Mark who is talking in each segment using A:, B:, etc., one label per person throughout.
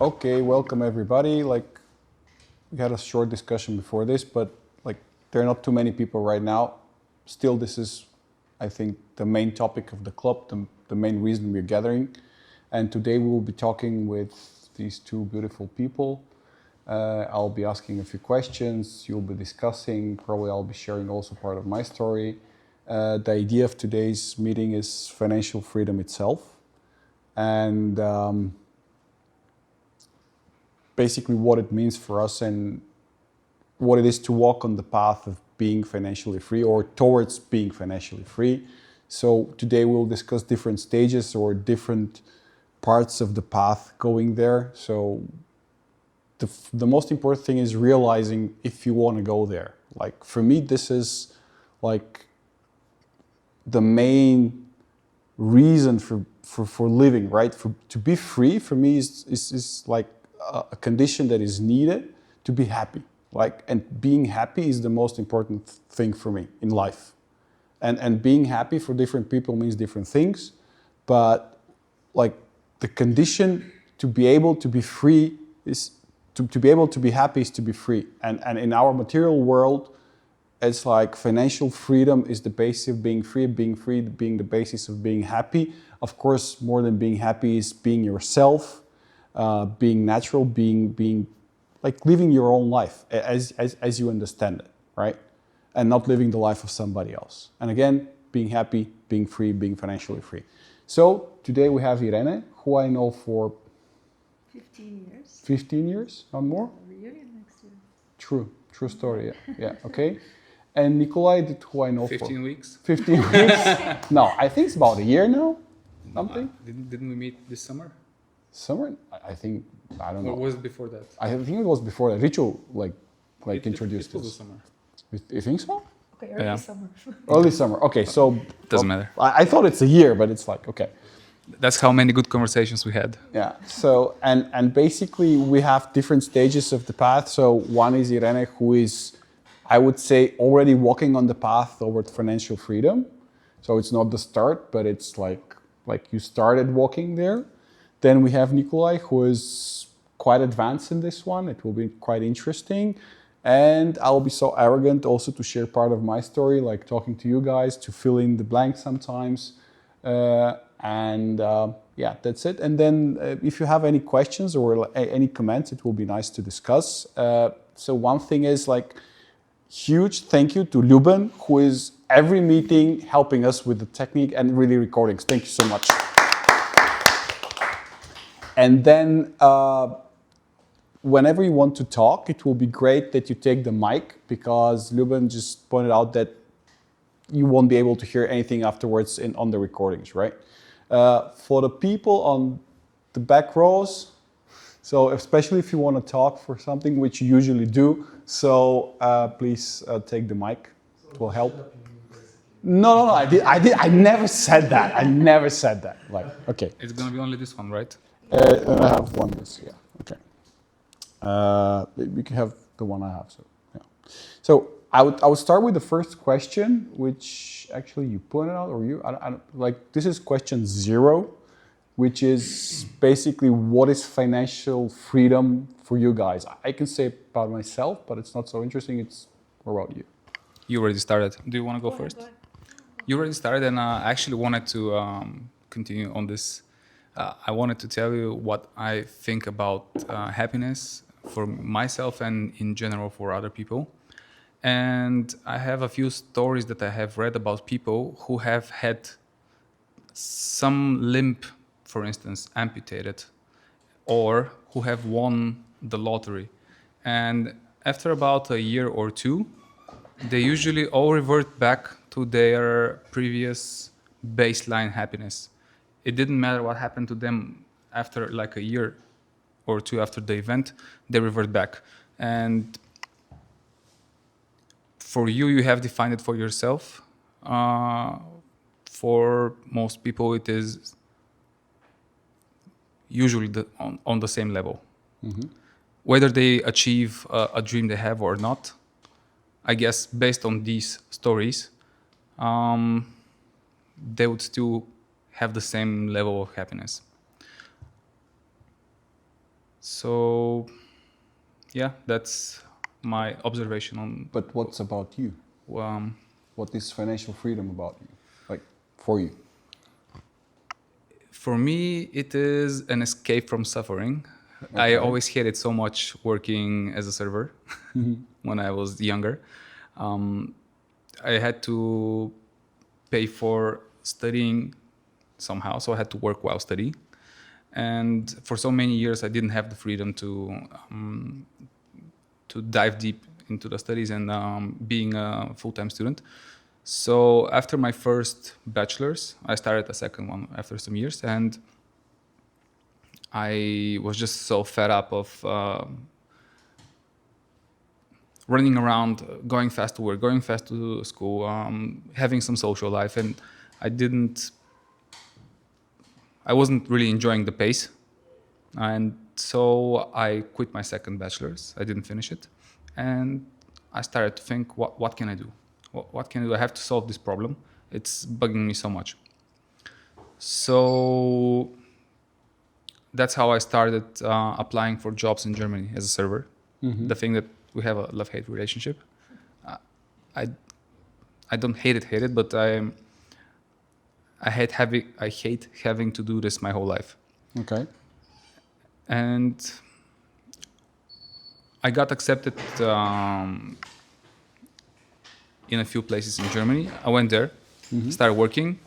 A: Okay, welcome everybody. We had a short discussion before this, but there are not too many people right now. Still, this is, I think, the main topic of the club, the main reason we're gathering. And today we will be talking with these two beautiful people. I'll be asking a few questions. You'll be discussing. Probably I'll be sharing also part of my story. The idea of today's meeting is financial freedom itself, and basically what it means for us and what it is to walk on the path of being financially free or towards being financially free. So today we'll discuss different stages or different parts of the path going there. So the most important thing is realizing if you want to go there. Like for me, this is like the main reason for living, right? To be free for me is like a condition that is needed to be happy. And being happy is the most important thing for me in life. And being happy for different people means different things, but like the condition to be able to be free is to be able to be happy is to be free. And in our material world, it's like financial freedom is the basis of being free being the basis of being happy. Of course, more than being happy is being yourself, being natural, being like living your own life as you understand it, right? And not living the life of somebody else. And again, being happy, being free, being financially free. So today we have Irene, who I know for
B: 15 years.
A: 15 years, not more?
B: Reunion next year.
A: True story, yeah, okay. And Nikolay, who I know
C: 15
A: for
C: weeks.
A: 15 weeks. No, I think it's about a year now, something.
C: Didn't we meet this summer?
A: Summer, I think, I don't know.
C: Or was it before that?
A: I think it was before that. Rachel introduced
C: it was
A: this.
C: the summer.
A: You think so?
B: Okay, early
C: Yeah.
B: summer.
A: Early summer. Okay, so
C: Doesn't matter.
A: I thought it's a year, but it's like okay.
C: That's how many good conversations we had.
A: Yeah. So and basically we have different stages of the path. So one is Irene, who is, I would say, already walking on the path toward financial freedom. So it's not the start, but it's like you started walking there. Then we have Nikolay, who is quite advanced in this one. It will be quite interesting. And I'll be so arrogant also to share part of my story, like talking to you guys, to fill in the blanks sometimes. Yeah, that's it. And then if you have any questions or any comments, it will be nice to discuss. So one thing is like, huge thank you to Luben, who is every meeting helping us with the technique and really recordings. Thank you so much. And then whenever you want to talk, it will be great that you take the mic, because Luben just pointed out that you won't be able to hear anything afterwards on the recordings, right? For the people on the back rows, so especially if you want to talk for something, which you usually do, so please take the mic. It will help. No, I never said that. I never said that. Like, okay.
C: It's gonna be only this one, right?
A: I have one. Yeah. Okay. We can have the one I have. So yeah. So I would start with the first question, which actually you pointed out, or you. I don't, like this is question 0, which is basically what is financial freedom for you guys. I can say about myself, but it's not so interesting. It's more about you.
C: You already started. Do you want to go first?
B: Go ahead.
C: You already started, and I actually wanted to continue on this. I wanted to tell you what I think about happiness for myself and in general for other people. And I have a few stories that I have read about people who have had some limb, for instance, amputated, or who have won the lottery. And after about a year or two, they usually all revert back to their previous baseline happiness. It didn't matter what happened to them after like a year or two after the event, they revert back. And for you, you have defined it for yourself. For most people, it is usually on the same level.
A: Mm-hmm.
C: Whether they achieve a dream they have or not, I guess based on these stories, they would still have the same level of happiness. So, yeah, that's my observation on.
A: But what's about you?
C: Um,
A: What is financial freedom about you? Like for you?
C: for me, it is an escape from suffering. I
A: Okay.
C: always hated so much working as a server when I was younger. Um, I had to pay for studying somehow, so I had to work while studying. And for so many years, I didn't have the freedom to dive deep into the studies and being a full-time student. So after my first bachelor's, I started a second one after some years, and I was just so fed up of running around, going fast to work, going fast to school, having some social life, and I wasn't really enjoying the pace, and so I quit my second bachelor's. I didn't finish it, and I started to think, what can I do? What can I do? I have to solve this problem. It's bugging me so much. So that's how I started applying for jobs in Germany as a server. The thing that we have a love-hate relationship. I I don't hate it, but I hate having to do this my whole life.
A: Okay.
C: And I got accepted in a few places in Germany. I went there, started working.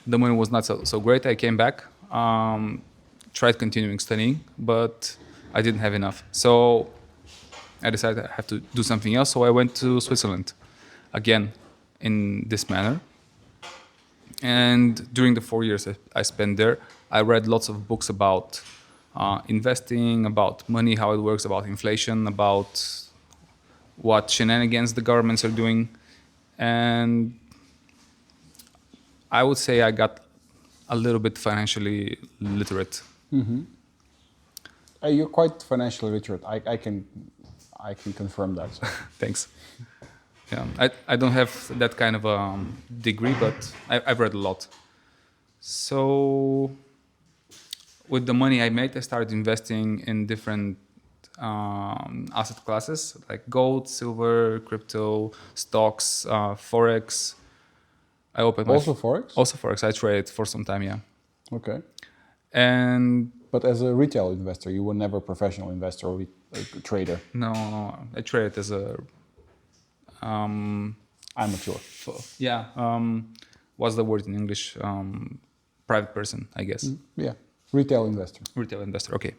C: The money was not so great. I came back, tried continuing studying, but I didn't have enough. So I decided I have to do something else. So I went to Switzerland again in this manner. And during the 4 years I spent there, I read lots of books about investing, about money, how it works, about inflation, about what shenanigans the governments are doing. And I would say I got a little bit financially literate.
A: You're quite financially literate. I can confirm that. So.
C: Thanks. Yeah, I don't have that kind of a degree, but I've read a lot. So with the money I made, I started investing in different asset classes like gold, silver, crypto, stocks, forex. I opened
A: Also forex?
C: Also forex. I traded for some time, yeah.
A: Okay.
C: And
A: But as a retail investor, you were never a professional investor or a trader.
C: no, I traded as a
A: Amateur.
C: what's the word in English? Private person, I guess.
A: Yeah. Retail investor.
C: Retail investor, okay.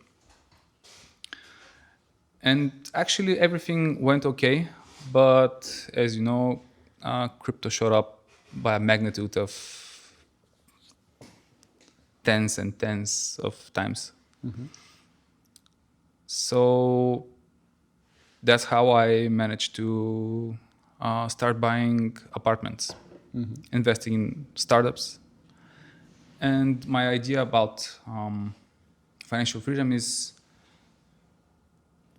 C: And actually everything went okay, but as you know, crypto shot up by a magnitude of tens and tens of times. So that's how I managed to start buying apartments, investing in startups. And my idea about financial freedom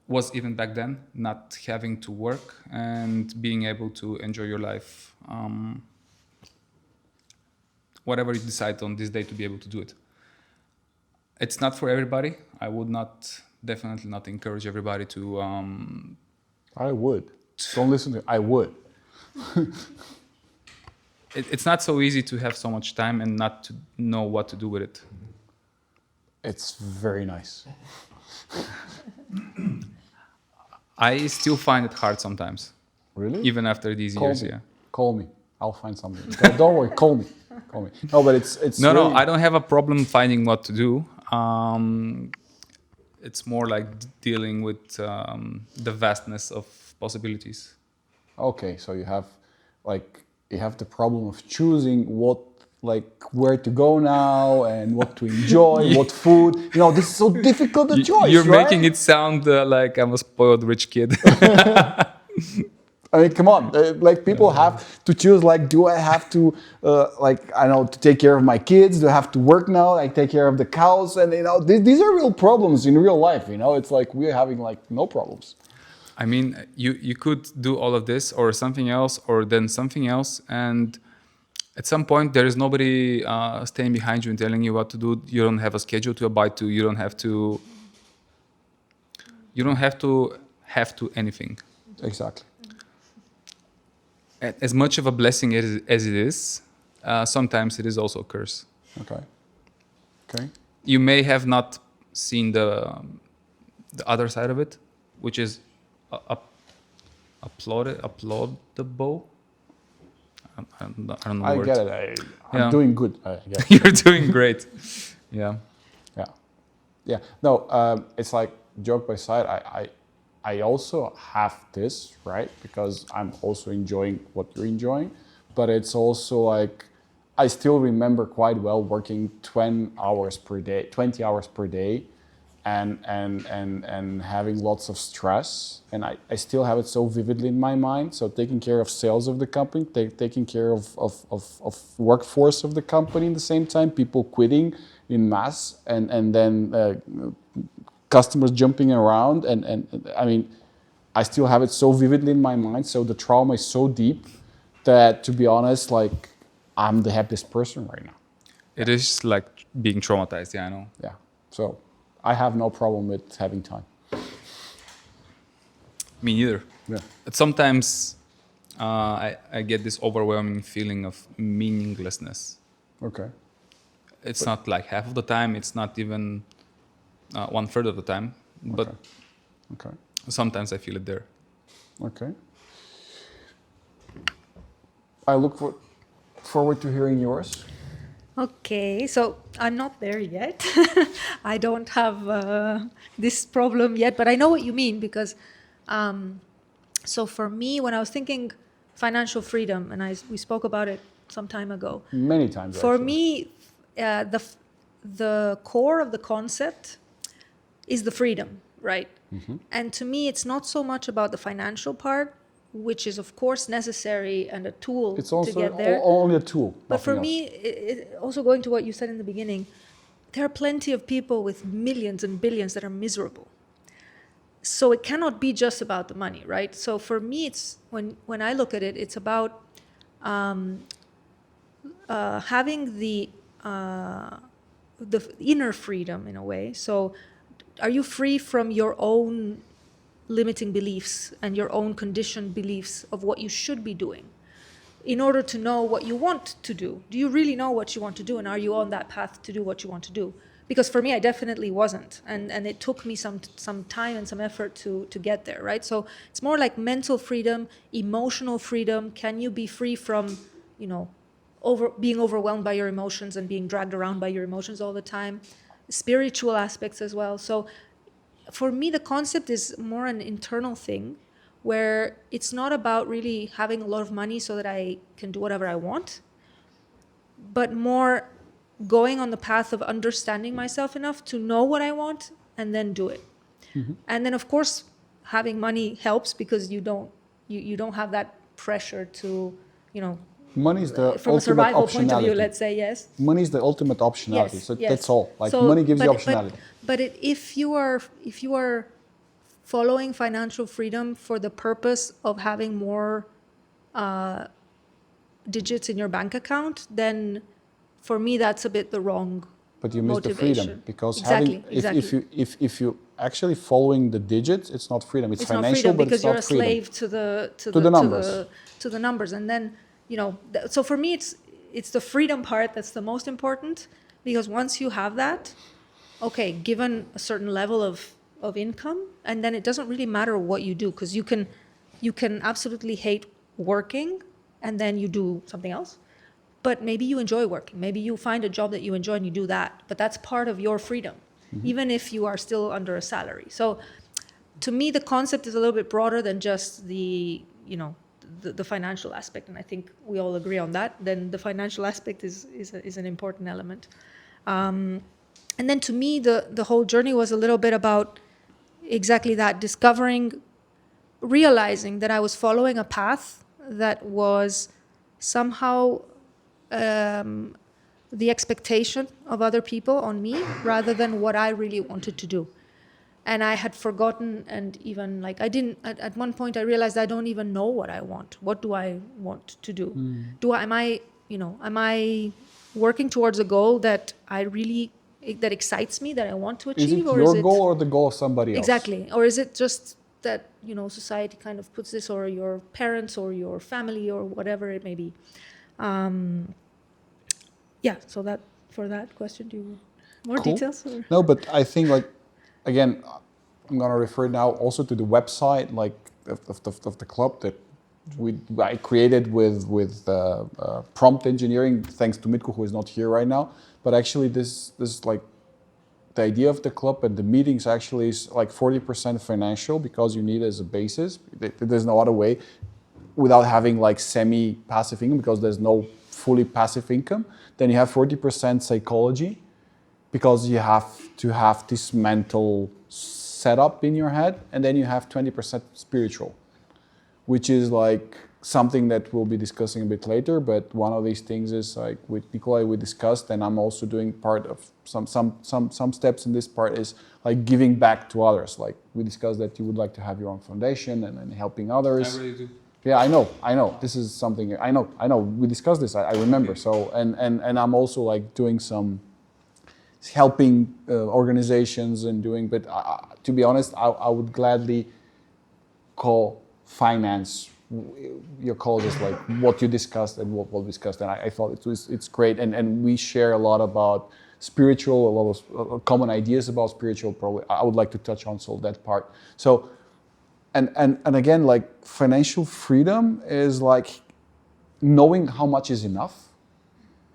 C: was even back then not having to work and being able to enjoy your life, whatever you decide on this day, to be able to do it. It's not for everybody. I would definitely not encourage everybody to.
A: I would. Don't listen to it. I would.
C: It's not so easy to have so much time and not to know what to do with it.
A: It's very nice.
C: I still find it hard sometimes,
A: Really?
C: even after these years.
A: Me.
C: Yeah.
A: Call me. I'll find something. Don't worry. Call me. Call me. No, but it's.
C: No,
A: really...
C: I don't have a problem finding what to do. It's more like dealing with the vastness of possibilities.
A: Okay, so you have the problem of choosing where to go now and what to enjoy, what food. This is so difficult a choice.
C: You're
A: right?
C: making it sound like I'm a spoiled rich kid.
A: I mean, come on. People have to choose. Do I have to, to take care of my kids? Do I have to work now? Take care of the cows? And these are real problems in real life. It's like we're having no problems.
C: I mean, you could do all of this or something else or then something else, and at some point there is nobody staying behind you and telling you what to do. You don't have a schedule to abide to. You don't have to You don't have to anything.
A: Exactly.
C: As much of a blessing as it is, sometimes it is also a curse.
A: Okay. Okay.
C: You may have not seen the other side of it, which is applaudable. I don't know the
A: I
C: word.
A: get it. I'm
C: Yeah.
A: doing good. I get it.
C: You're doing great. Yeah.
A: Yeah. Yeah. No, it's like joke by side. I also have this, right? Because I'm also enjoying what you're enjoying. But it's also like I still remember quite well working 20 hours per day and having lots of stress. And I still have it so vividly in my mind. So taking care of sales of the company, taking care of workforce of the company in the same time, people quitting in mass and then customers jumping around. And I mean, I still have it so vividly in my mind. So the trauma is so deep that, to be honest, like I'm the happiest person right now.
C: It is like being traumatized. Yeah, I know.
A: Yeah. So I have no problem with having time.
C: Me neither.
A: Yeah.
C: But sometimes I get this overwhelming feeling of meaninglessness.
A: Okay.
C: It's not like half of the time. It's not even 1/3 of the time. But
A: Okay.
C: sometimes I feel it there.
A: Okay. I look forward to hearing yours.
B: Okay, so I'm not there yet. I don't have this problem yet, but I know what you mean because, so for me, when I was thinking financial freedom, and we spoke about it some time ago,
A: Many times.
B: for
A: actually.
B: me, the core of the concept is the freedom, right? And to me, it's not so much about the financial part, which is of course necessary and a tool
A: It's
B: to
A: also
B: get there.
A: only a tool.
B: But for
A: nothing
B: me, also going to what you said in the beginning, there are plenty of people with millions and billions that are miserable. So it cannot be just about the money, right? So for me, it's when I look at it, it's about having the inner freedom in a way. So are you free from your own limiting beliefs and your own conditioned beliefs of what you should be doing in order to know what you want to do? Do you really know what you want to do, and are you on that path to do what you want to do? Because for me, I definitely wasn't, and it took me some time and some effort to get there, right? So it's more like mental freedom, emotional freedom. Can you be free from, being overwhelmed by your emotions and being dragged around by your emotions all the time? Spiritual aspects as well. So for me, the concept is more an internal thing where it's not about really having a lot of money so that I can do whatever I want, but more going on the path of understanding myself enough to know what I want and then do it. And then, of course, having money helps because you don't have that pressure to,
A: Money is the
B: from a
A: ultimate
B: survival point of view,
A: optionality.
B: let's say, yes.
A: Money is the ultimate optionality.
B: Yes,
A: So
B: yes.
A: that's all. Like
B: So,
A: money gives you
B: but-
A: optionality.
B: But if you are following financial freedom for the purpose of having more digits in your bank account, then for me that's a bit the wrong
A: But you miss the
B: motivation.
A: freedom because
B: Exactly,
A: if you actually following the digits, it's not freedom. It's
B: it's not
A: financial,
B: freedom
A: but
B: because
A: it's
B: you're
A: not
B: a
A: freedom.
B: slave to
A: the numbers.
B: to the numbers, and then so for me it's the freedom part that's the most important, because once you have that, okay, given a certain level of income, and then it doesn't really matter what you do, because you can absolutely hate working and then you do something else, but maybe you enjoy working, maybe you find a job that you enjoy and you do that, but that's part of your freedom, even if you are still under a salary. So to me, the concept is a little bit broader than just the financial aspect, and I think we all agree on that. Then the financial aspect is an important element. And then to me, the whole journey was a little bit about exactly that, realizing that I was following a path that was somehow the expectation of other people on me rather than what I really wanted to do. And I had forgotten, and even like I didn't, at one point I realized I don't even know what I want. What do I want to do? Am I working towards a goal that I really that excites me, that I want to
A: Is it
B: achieve, or
A: your goal or the goal of somebody else?
B: exactly, or is it just that society kind of puts this, or your parents or your family or whatever it may be? Yeah. So that for that question, do you more
A: Cool.
B: details? Or?
A: No, but I think again, I'm gonna refer now also to the website of the club that I created with prompt engineering, thanks to Mitko, who is not here right now. But actually, this the idea of the club and the meetings actually is 40% financial, because you need it as a basis. There's no other way without having semi-passive income, because there's no fully passive income. Then you have 40% psychology, because you have to have this mental setup in your head, and then you have 20% spiritual, which is something that we'll be discussing a bit later. But one of these things is with Nikolay we discussed, and I'm also doing part of some steps in this part, is giving back to others. We discussed that you would like to have your own foundation and helping others.
C: I really do.
A: Yeah, I know. This is something I know. We discussed this. I remember.
C: Okay.
A: So and I'm also doing some helping organizations and doing. But to be honest, I would gladly call finance. Your call is what you discussed and what we discussed, and I thought it's great. And we share a lot about spiritual, a lot of common ideas about spiritual. Probably I would like to touch on that part. So. And again, financial freedom is knowing how much is enough,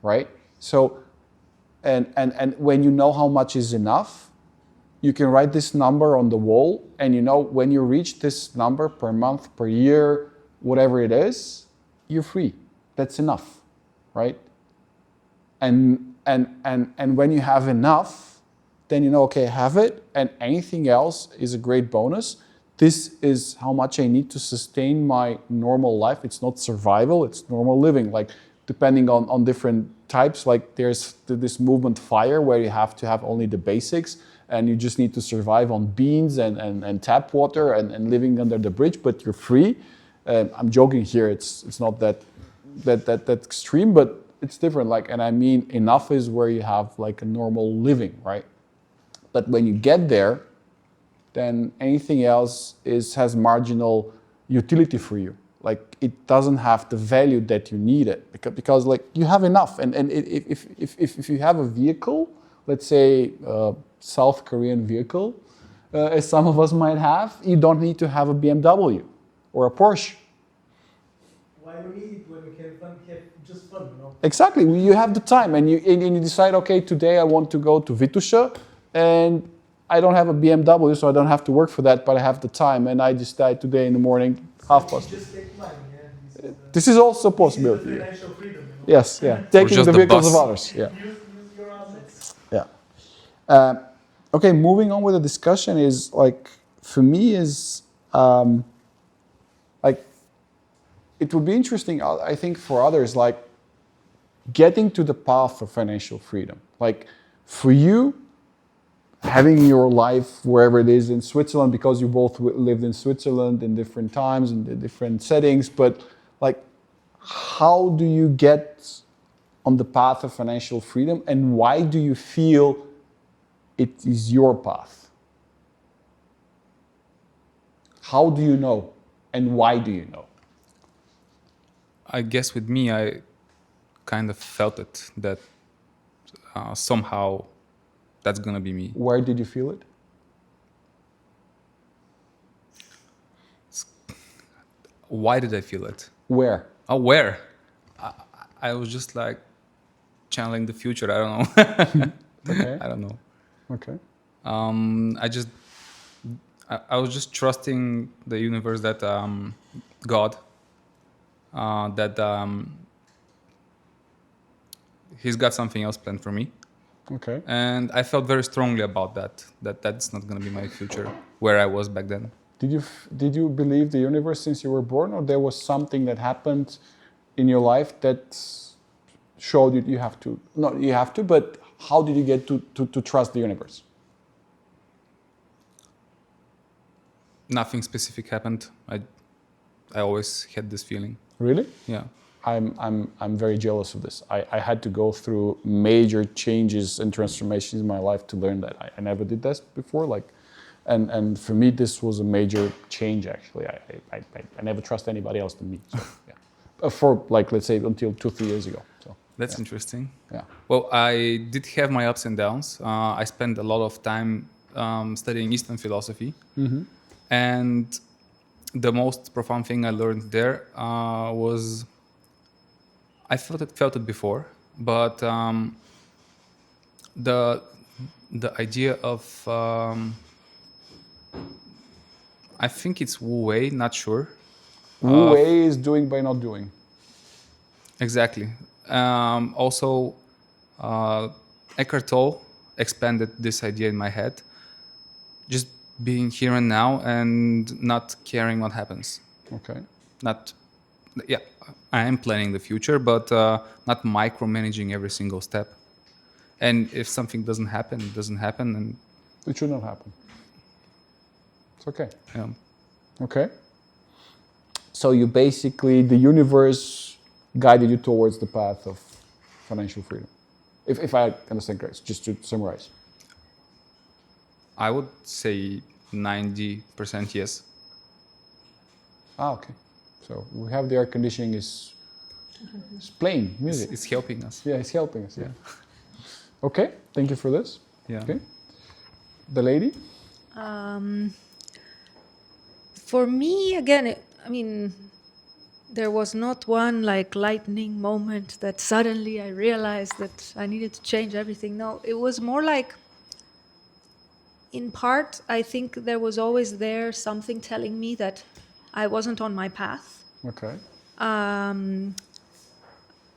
A: right? So, and when you know how much is enough, you can write this number on the wall, and when you reach this number per month, per year, whatever it is, you're free. That's enough, right? And when you have enough, then okay, have it, and anything else is a great bonus. This is how much I need to sustain my normal life. It's not survival, it's normal living. Depending on different types, there's this movement FIRE, where you have to have only the basics, and you just need to survive on beans and tap water and living under the bridge, but you're free. I'm joking here, it's not that extreme, but it's different. And I mean, enough is where you have a normal living, right? But when you get there, then anything else has marginal utility for you. It doesn't have the value that you need it, because you have enough. And if you have a vehicle, let's say a South Korean vehicle, as some of us might have, you don't need to have a BMW or a Porsche.
D: Why do we need when we can have just fun,
A: Exactly. You have the time, and you decide, okay, today I want to go to Vitusha, and I don't have a BMW, so I don't have to work for that, but I have the time, and I decide today in the morning, half past.
D: Just take money, yeah?
A: This is also a possibility.
D: This is the financial freedom,
A: Yes, yeah. Taking
C: just
A: the
C: the
A: vehicles of
C: bus.
A: others. Yeah.
D: Use your assets.
A: Yeah. Okay, moving on with the discussion is for me is it would be interesting, I think, for others, getting to the path of financial freedom. For you, having your life wherever it is in Switzerland, because you both lived in Switzerland in different times and in different settings, but how do you get on the path of financial freedom, and why do you feel it is your path? How do you know, and why do you know?
C: I guess with me, I kind of felt it, that somehow that's gonna be me.
A: Where did you feel it?
C: Why did I feel it?
A: Where?
C: Oh, where? I was just channeling the future. I don't know.
A: Okay.
C: I don't know.
A: Okay.
C: I was just trusting the universe, that God, that He's got something else planned for me.
A: Okay.
C: And I felt very strongly about that that's not going to be my future where I was back then.
A: Did you believe the universe since you were born, or there was something that happened in your life that showed you have to? Not you have to, but how did you get to trust the universe?
C: Nothing specific happened. I always had this feeling.
A: Really?
C: Yeah.
A: I'm very jealous of this. I had to go through major changes and transformations in my life to learn that. I never did this before. Like, and for me, this was a major change. Actually, I never trust anybody else than me. So, yeah. For like, let's say until 2-3 years ago. So
C: That's
A: yeah.
C: interesting.
A: Yeah.
C: Well, I did have my ups and downs. I spent a lot of time studying Eastern philosophy, and the most profound thing I learned there was I felt it before, but the idea of I think it's Wu Wei, not sure.
A: Wu Wei is doing by not doing.
C: Exactly. Also, Eckhart Tolle expanded this idea in my head. Just being here and now and not caring what happens.
A: Okay.
C: Not, yeah, I am planning the future, but not micromanaging every single step. And if something doesn't happen, it doesn't happen. And
A: It should not happen. It's okay.
C: yeah.
A: Okay. So you basically, the universe guided you towards the path of financial freedom. If I understand correctly, just to summarize.
C: I would say 90% yes.
A: Okay. So we have the air conditioning is playing music.
C: It's helping us.
A: Yeah, it's helping us. Yeah. Okay. Thank you for this.
C: Yeah.
A: Okay. The lady.
B: For me, again, there was not one like lightning moment that suddenly I realized that I needed to change everything. No, it was more like, in part, I think there was always there something telling me that I wasn't on my path.
A: Okay.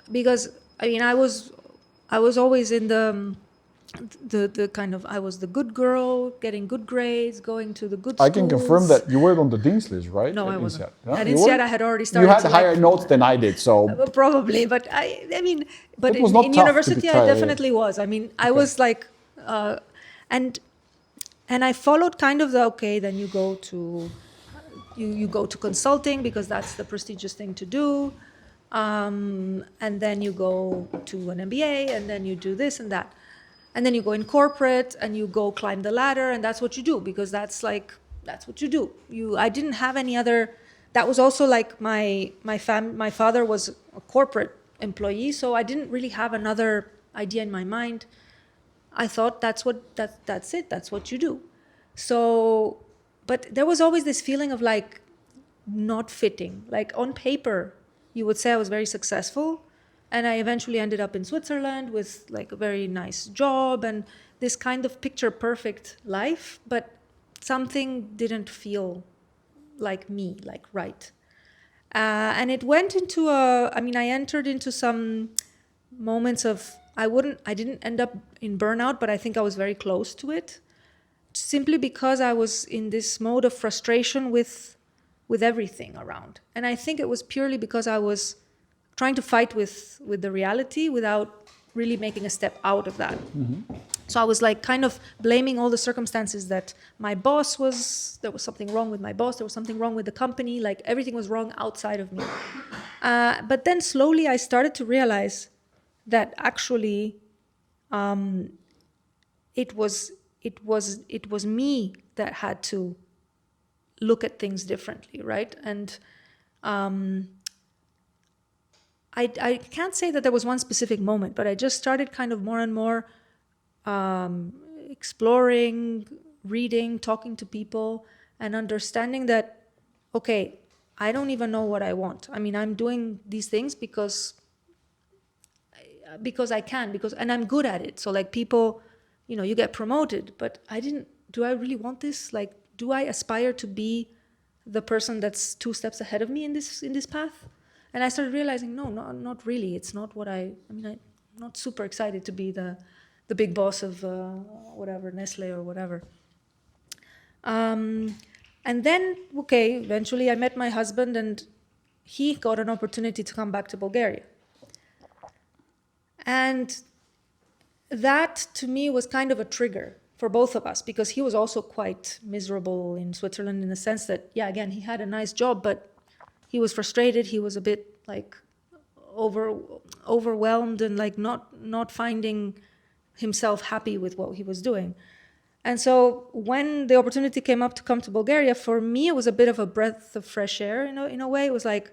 B: Because I was always in the kind of, I was the good girl, getting good grades, going to the good schools.
A: I can confirm that you were on the Dean's list, right?
B: No,
A: At
B: I wasn't.
A: INSEAD. Yeah?
B: At
A: You
B: INSEAD,
A: were?
B: I had already started.
A: You had
B: to
A: higher notes than I did, so
B: probably, but but
A: It was
B: in,
A: not
B: in
A: tough to be
B: university, I
A: tried, yeah.
B: definitely was. I was like, and I followed kind of the then you go to you go to consulting because that's the prestigious thing to do, and then you go to an MBA, and then you do this and that, and then you go in corporate and you go climb the ladder, and that's what you do because that's what you do. I didn't have any other. That was also like my father was a corporate employee, so I didn't really have another idea in my mind. I thought that's it, that's what you do. So, but there was always this feeling of like not fitting. Like on paper, you would say I was very successful, and I eventually ended up in Switzerland with like a very nice job and this kind of picture perfect life, but something didn't feel like me, like right. And it went into I entered into some moments of, I didn't end up in burnout, but I think I was very close to it, simply because I was in this mode of frustration with everything around. And I think it was purely because I was trying to fight with the reality without really making a step out of that. So I was like kind of blaming all the circumstances that there was something wrong with my boss, there was something wrong with the company, like everything was wrong outside of me. But then slowly I started to realize that actually it was me that had to look at things differently, right? And I can't say that there was one specific moment, but I just started kind of more and more exploring, reading, talking to people, and understanding that, okay, I don't even know what I want. I'm doing these things because I can, and I'm good at it. So like people, you get promoted, but do I really want this? Like, do I aspire to be the person that's 2 steps ahead of me in this path? And I started realizing, no, not really. It's not what I'm not super excited to be the big boss of whatever, Nestle or whatever. And then, eventually I met my husband, and he got an opportunity to come back to Bulgaria. And that, to me, was kind of a trigger for both of us, because he was also quite miserable in Switzerland in the sense that, again, he had a nice job, but he was frustrated. He was a bit like overwhelmed and like not finding himself happy with what he was doing. And so when the opportunity came up to come to Bulgaria, for me it was a bit of a breath of fresh air. In a way, it was like,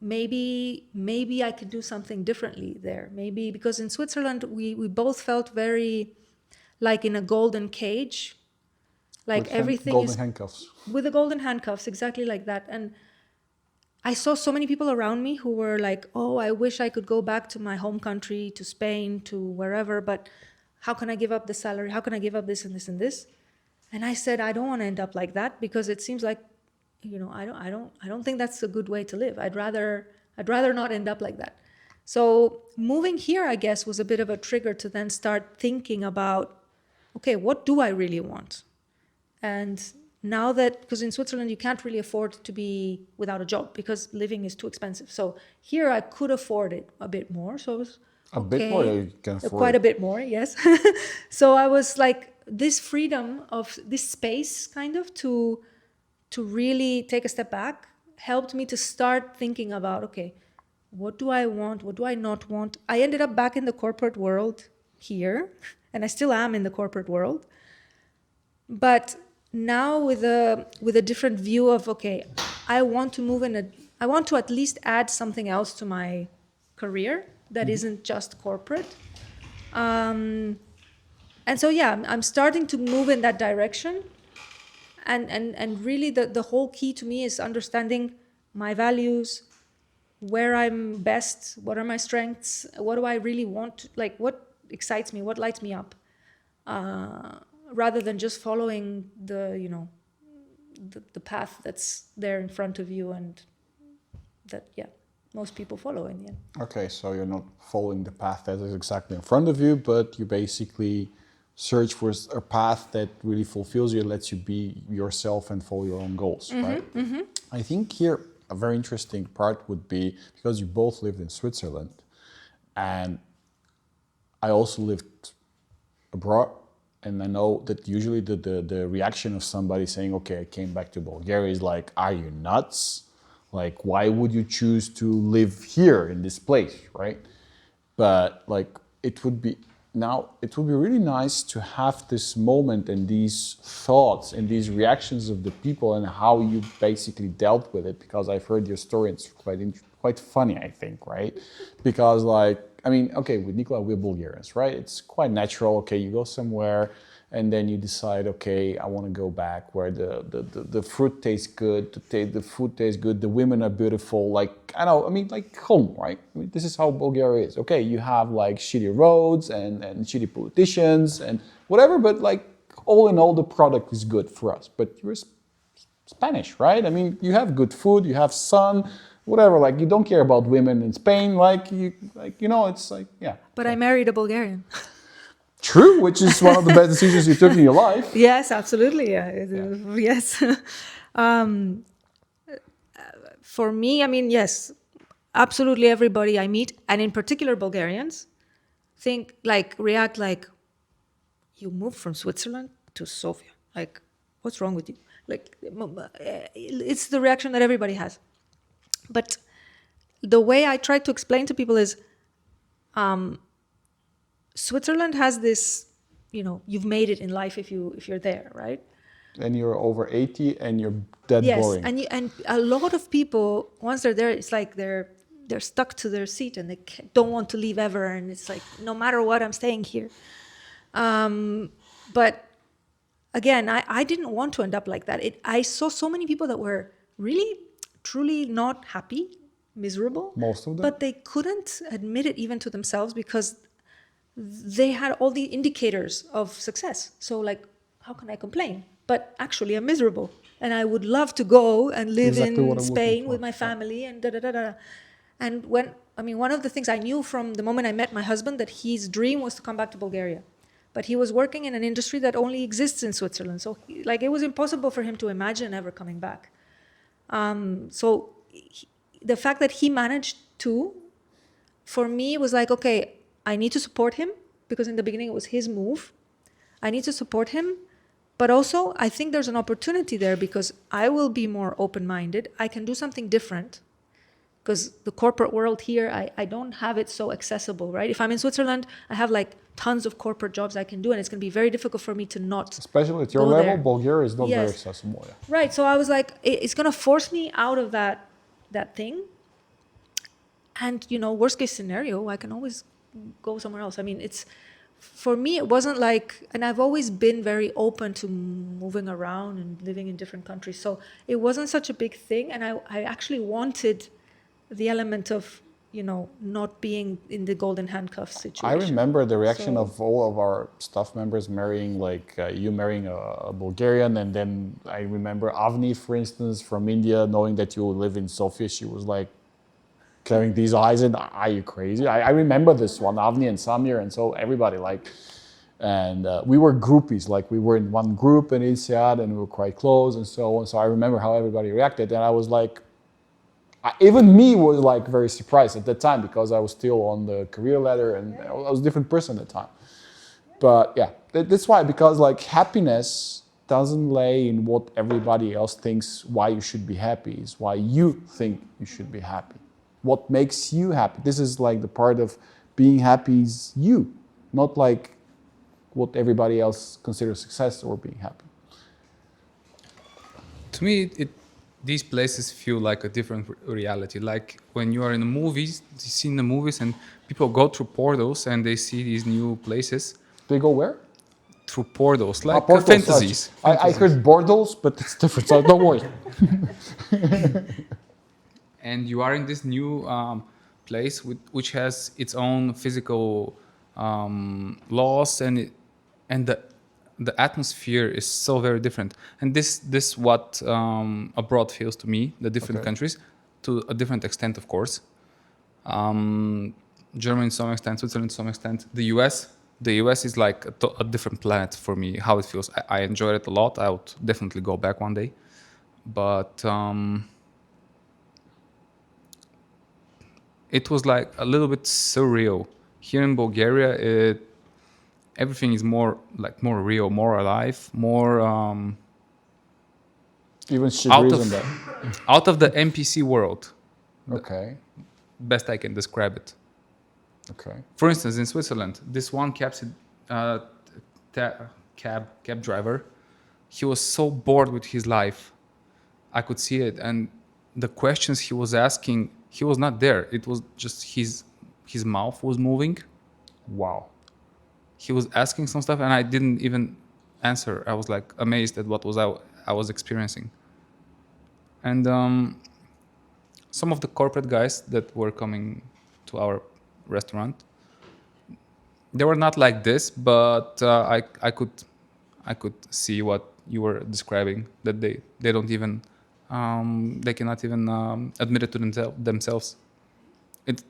B: maybe I could do something differently there. Maybe because in Switzerland we both felt very like in a golden cage, like everything
A: golden
B: is
A: handcuffs.
B: with the golden handcuffs, exactly like that. And I saw so many people around me who were like, oh, I wish I could go back to my home country, to Spain, to wherever, but how can I give up the salary? How can I give up this and this and this? And I said, I don't want to end up like that, because it seems like, I don't think that's a good way to live. I'd rather not end up like that. So moving here, I guess, was a bit of a trigger to then start thinking about, okay, what do I really want? And now that, because in Switzerland you can't really afford to be without a job because living is too expensive. So here I could afford it a bit more. So it was
A: A bit more, you can afford
B: quite
A: it.
B: a bit more, yes. So I was like, this freedom of this space kind of to really take a step back helped me to start thinking about, okay, what do I want? What do I not want? I ended up back in the corporate world here, and I still am in the corporate world. But now with a different view of, okay, I want to at least add something else to my career that isn't just corporate. And so, yeah, I'm starting to move in that direction. And really the whole key to me is understanding my values, where I'm best, what are my strengths, what do I really want, like what excites me, what lights me up. Rather than just following the path that's there in front of you and that, yeah, most people follow in the end.
A: Okay, so you're not following the path that is exactly in front of you, but you basically search for a path that really fulfills you, lets you be yourself and follow your own goals, right? Mm-hmm. I think here a very interesting part would be, because you both lived in Switzerland, and I also lived abroad. And I know that usually the reaction of somebody saying, okay, I came back to Bulgaria is like, are you nuts? Like, why would you choose to live here in this place, right? But like, it would be really nice to have this moment and these thoughts and these reactions of the people and how you basically dealt with it, because I've heard your story and it's quite funny, I think, right? Because like, I mean, okay, with Nikolay, we're Bulgarians, right? It's quite natural. Okay, you go somewhere and then you decide, okay, I want to go back where the fruit tastes good, the food tastes good, the women are beautiful. Like, I know, I mean, like home, right? I mean, this is how Bulgaria is. Okay, you have like shitty roads and shitty politicians and whatever, but like all in all, the product is good for us. But you're Spanish, right? I mean, you have good food, you have sun, whatever, like you don't care about women in Spain, it's like, yeah.
B: But I married a Bulgarian.
A: True, which is one of the best decisions you took in your life.
B: Yes, absolutely. Yes. For me, I mean, yes, absolutely everybody I meet, and in particular Bulgarians, react like, you moved from Switzerland to Sofia. Like, what's wrong with you? Like, it's the reaction that everybody has. But the way I try to explain to people is, Switzerland has this, you've made it in life if you're there, right?
A: And you're over 80 and you're dead boring.
B: Yes, and a lot of people, once they're there, it's like they're stuck to their seat and they don't want to leave ever. And it's like, no matter what, I'm staying here. But again, I didn't want to end up like that. I saw so many people that were really, truly not happy, miserable.
A: Most of them.
B: But they couldn't admit it even to themselves because they had all the indicators of success. So like, how can I complain? But actually I'm miserable. And I would love to go and live in Spain with my family and da-da-da-da. And one of the things I knew from the moment I met my husband, that his dream was to come back to Bulgaria. But he was working in an industry that only exists in Switzerland. So it was impossible for him to imagine ever coming back. The fact that he managed to, for me, was like, okay, I need to support him, because in the beginning it was his move. I need to support him. But also, I think there's an opportunity there because I will be more open-minded. I can do something different. because the corporate world here, I don't have it so accessible, right? If I'm in Switzerland, I have like tons of corporate jobs I can do, and it's going to be very difficult for me to not
A: Especially at your
B: go
A: level,
B: there.
A: Bulgaria is not very
B: Yes.
A: accessible. Yeah.
B: Right. So I was like, it's going to force me out of that thing. And, worst case scenario, I can always go somewhere else. I mean, for me, it wasn't like, and I've always been very open to moving around and living in different countries. So it wasn't such a big thing. And I actually wanted the element of, not being in the golden handcuffs
A: I
B: situation.
A: remember the reaction
B: So-
A: of all of our staff members marrying, like you marrying a Bulgarian, and then I remember Avni, for instance, from India, knowing that you live in Sofia, she was like having these eyes, and are you crazy? I remember this one, Avni and Samir, and so everybody like, and we were groupies, like we were in one group in INSEAD, and we were quite close, and so on. So I remember how everybody reacted, and I was like, even me was like very surprised at that time because I was still on the career ladder and I was a different person at the time. But yeah, that's why, because like happiness doesn't lay in what everybody else thinks why you should be happy, is why you think you should be happy. What makes you happy? This is like the part of being happy is you, not like what everybody else considers success or being happy.
C: To me, these places feel like a different reality. Like when you are in the movies, you see in the movies, and people go through portals and they see these new places
A: They go where?
C: through portals, like
A: Portals.
C: fantasies.
A: I heard bordels, but it's different, so don't worry.
C: And you are in this new place which has its own physical laws, and the atmosphere is so very different. And this what abroad feels to me, the different
A: Okay.
C: countries, to a different extent, of course. Germany to some extent, Switzerland to some extent. The US is like a different planet for me. How it feels, I enjoyed it a lot. I would definitely go back one day, but it was like a little bit surreal. Here in Bulgaria, everything is more real, more alive, more
A: Even she
C: out
A: agrees
C: of
A: on that.
C: out of the NPC world.
A: Okay.
C: Best I can describe it.
A: Okay.
C: For instance, in Switzerland, this one cab driver, he was so bored with his life. I could see it, and the questions he was asking, he was not there. It was just his mouth was moving.
A: Wow.
C: He was asking some stuff, and I didn't even answer. I was like amazed at what I was experiencing. And some of the corporate guys that were coming to our restaurant, they were not like this, but I could see what you were describing, that they don't even they cannot even admit it to themselves. It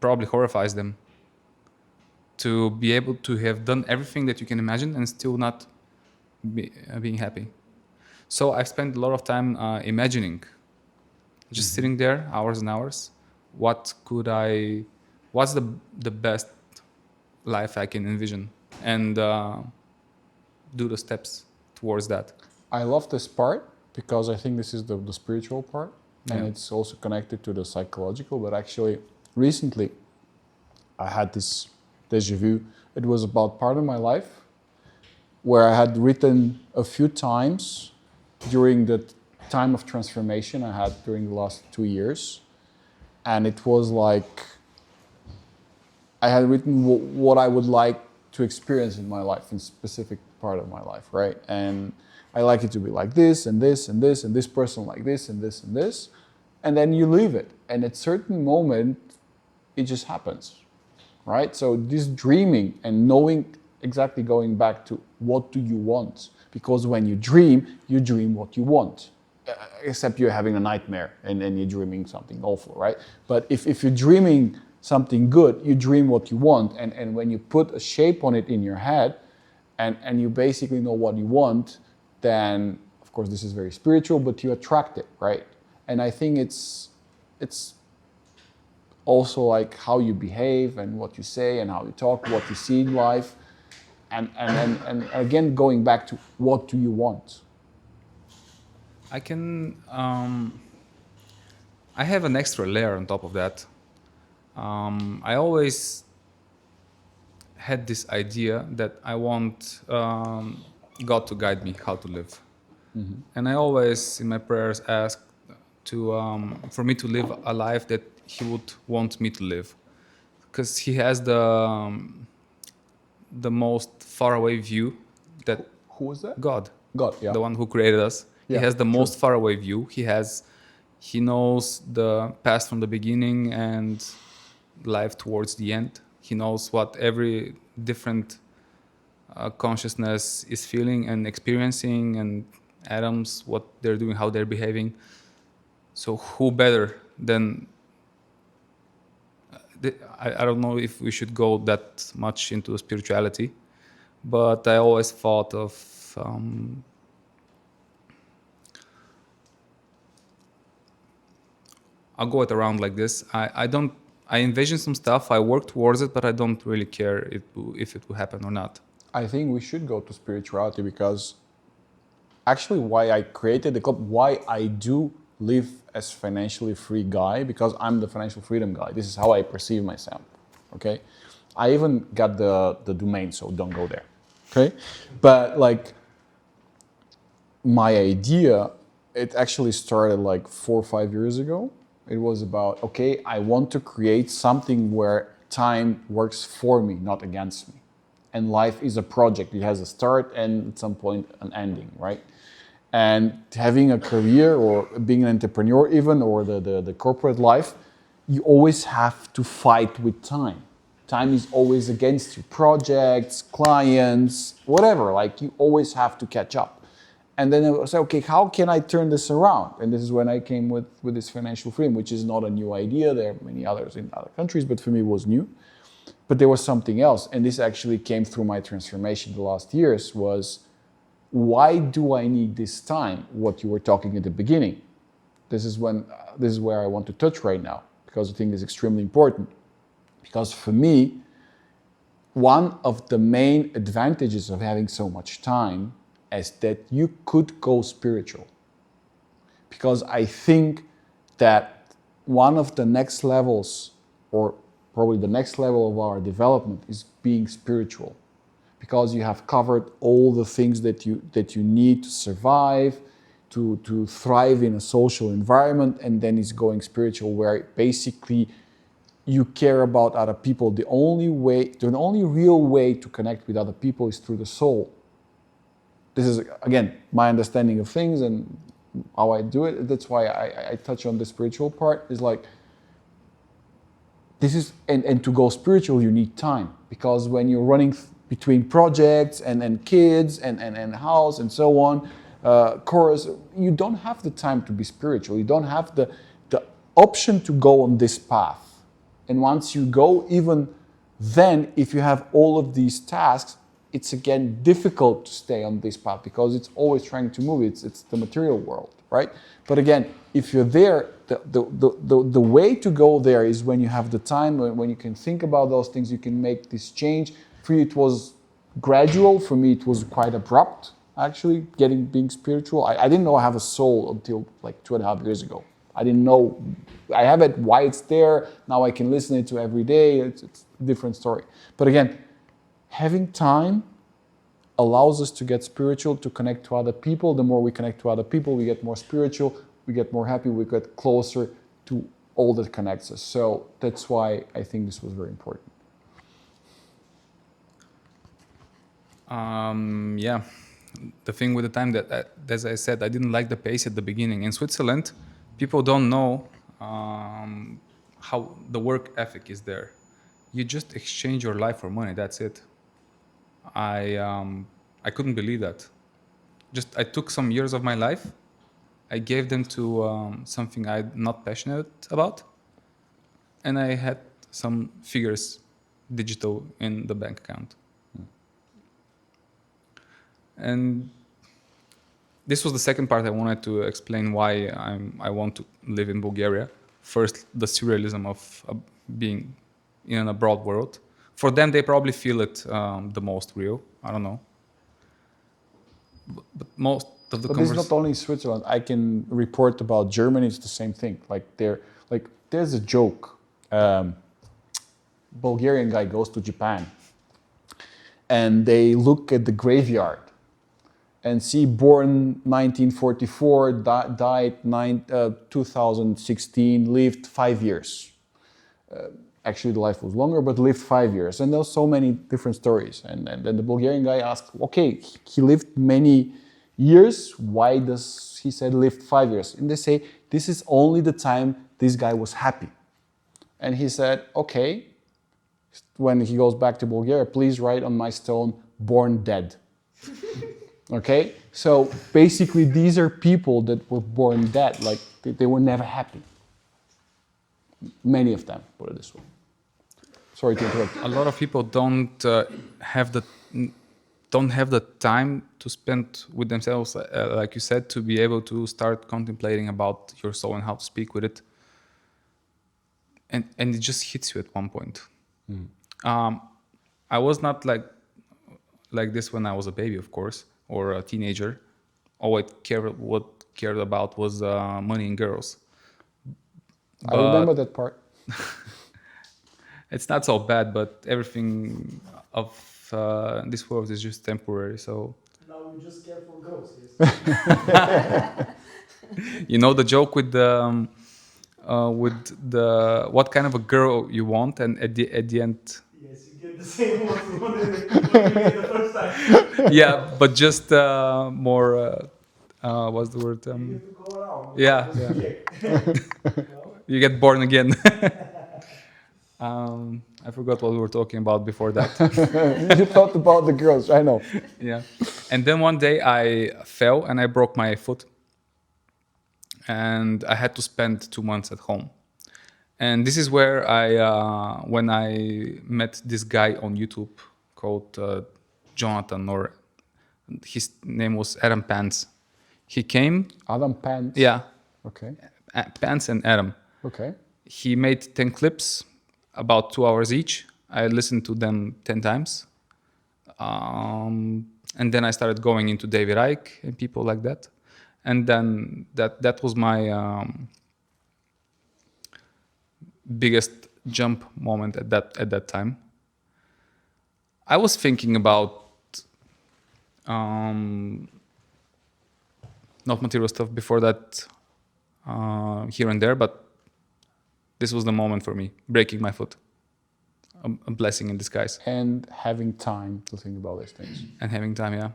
C: probably horrifies them to be able to have done everything that you can imagine and still not being happy. So I spent a lot of time imagining, just sitting there hours and hours. What's the best life I can envision, and do the steps towards that.
A: I love this part because I think this is the spiritual part, and
C: Yeah.
A: it's also connected to the psychological. But actually, recently, I had this deja vu. It was about part of my life where I had written a few times during the time of transformation I had during the last 2 years. And it was like I had written what I would like to experience in my life, in specific part of my life, right? And I like it to be like this and this and this and this person like this and this and this. And then you leave it. And at a certain moment, it just happens, right? So this dreaming and knowing exactly, going back to what do you want? Because when you dream what you want. Except you're having a nightmare and you're dreaming something awful, right? But if you're dreaming something good, you dream what you want. And when you put a shape on it in your head and you basically know what you want, then of course this is very spiritual, but you attract it, right? And I think it's also like how you behave and what you say and how you talk, what you see in life. And again, going back to what do you want?
C: I can I have an extra layer on top of that. I always had this idea that I want God to guide me how to live, and I always in my prayers ask to for me to live a life that He would want me to live, because He has the most faraway view that
A: Who was that?
C: God,
A: God, yeah.
C: the one who created us. He
A: Yeah,
C: has the
A: true.
C: most faraway view. He knows the past from the beginning and life towards the end. He knows what every different consciousness is feeling and experiencing, and atoms, what they're doing, how they're behaving. So who better than I don't know if we should go that much into spirituality, but I always thought of I'll go it around like this. I envision some stuff, I work towards it, but I don't really care if it will happen or not.
A: I think we should go to spirituality because actually why I created the club, why I do live as financially free guy, because I'm the financial freedom guy. This is how I perceive myself. Okay. I even got the domain, so don't go there. Okay. But like my idea, it actually started like 4 or 5 years ago. It was about, okay, I want to create something where time works for me, not against me. And life is a project. It has a start and at some point an ending, right? And having a career or being an entrepreneur even, or the corporate life, you always have to fight with time. Time is always against you. Projects, clients, whatever, like you always have to catch up. And then I was like, okay, how can I turn this around? And this is when I came with this financial freedom, which is not a new idea. There are many others in other countries, but for me it was new. But there was something else. And this actually came through my transformation the last years was, why do I need this time? What you were talking at the beginning. This is where I want to touch right now, because I think it's extremely important. Because for me, one of the main advantages of having so much time is that you could go spiritual. Because I think that one of the next levels, or probably the next level of our development, is being spiritual. Because you have covered all the things that you need to survive, to thrive in a social environment, and then it's going spiritual, where basically you care about other people. The only real way to connect with other people is through the soul. This is, again, my understanding of things and how I do it. That's why I touch on the spiritual part. Is like, this is, and to go spiritual, you need time. Because when you're running between projects and kids and house and so on, chorus, you don't have the time to be spiritual. You don't have the option to go on this path. And once you go, even then, if you have all of these tasks, it's again difficult to stay on this path, because it's always trying to move. It's the material world, right? But again, if you're there, the way to go there is when you have the time, when you can think about those things, you can make this change. For you, it was gradual. For me, it was quite abrupt, actually, being spiritual. I didn't know I have a soul until like 2.5 years ago. I didn't know. I have it, why it's there. Now I can listen to it every day. It's a different story. But again, having time allows us to get spiritual, to connect to other people. The more we connect to other people, we get more spiritual, we get more happy, we get closer to all that connects us. So that's why I think this was very important.
C: Yeah, the thing with the time that, as I said, I didn't like the pace at the beginning. In Switzerland, people don't know how the work ethic is there. You just exchange your life for money. That's it. I couldn't believe that. I took some years of my life. I gave them to something I'm not passionate about, and I had some figures, digital, in the bank account. And this was the second part I wanted to explain why I want to live in Bulgaria. First, the surrealism of being in an abroad world. For them, they probably feel it the most real. I don't know. But of the
A: But this is
C: conversation.
A: not only Switzerland. I can report about Germany. It's the same thing. There's a joke. Bulgarian guy goes to Japan, and they look at the graveyard and see born 1944, died 2016, lived 5 years. Actually, the life was longer, but lived 5 years. And there's so many different stories. And then the Bulgarian guy asked, okay, he lived many years. Why does he said lived 5 years? And they say, this is only the time this guy was happy. And he said, okay, when he goes back to Bulgaria, please write on my stone, born dead. Okay? So basically, these are people that were born dead. Like, they were never happy. Many of them, put it this way. Sorry to interrupt.
C: A lot of people don't have the time to spend with themselves, like you said, to be able to start contemplating about your soul and how to speak with it. And it just hits you at one point. I was not like this when I was a baby, of course, or a teenager. All I cared about was money and girls.
A: I remember that part.
C: It's not so bad, but everything of this world is just temporary. So
D: Now we just care for girls. Yes.
C: you know the joke with the what kind of a girl you want, and at the end,
D: Yes, you get the same one you wanted the first time.
C: yeah, but just more. What's the word?
D: You have to go around.
C: Yeah.
D: Just check.
C: You get born again. I forgot what we were talking about before that.
A: You thought about the girls, I know.
C: Yeah. And then one day I fell and I broke my foot. And I had to spend 2 months at home. And this is where when I met this guy on YouTube called Jonathan, or his name was Adam Pants. He came.
A: Adam Pants.
C: Yeah.
A: Okay.
C: Pants and Adam.
A: Okay.
C: He made 10 clips, about 2 hours each. I listened to them 10 times. And then I started going into David Icke and people like that. And then that was my biggest jump moment at that time. I was thinking about not material stuff before that, here and there, but this was the moment for me, breaking my foot. A blessing in disguise.
A: And having time to think about these things.
C: And having time, yeah.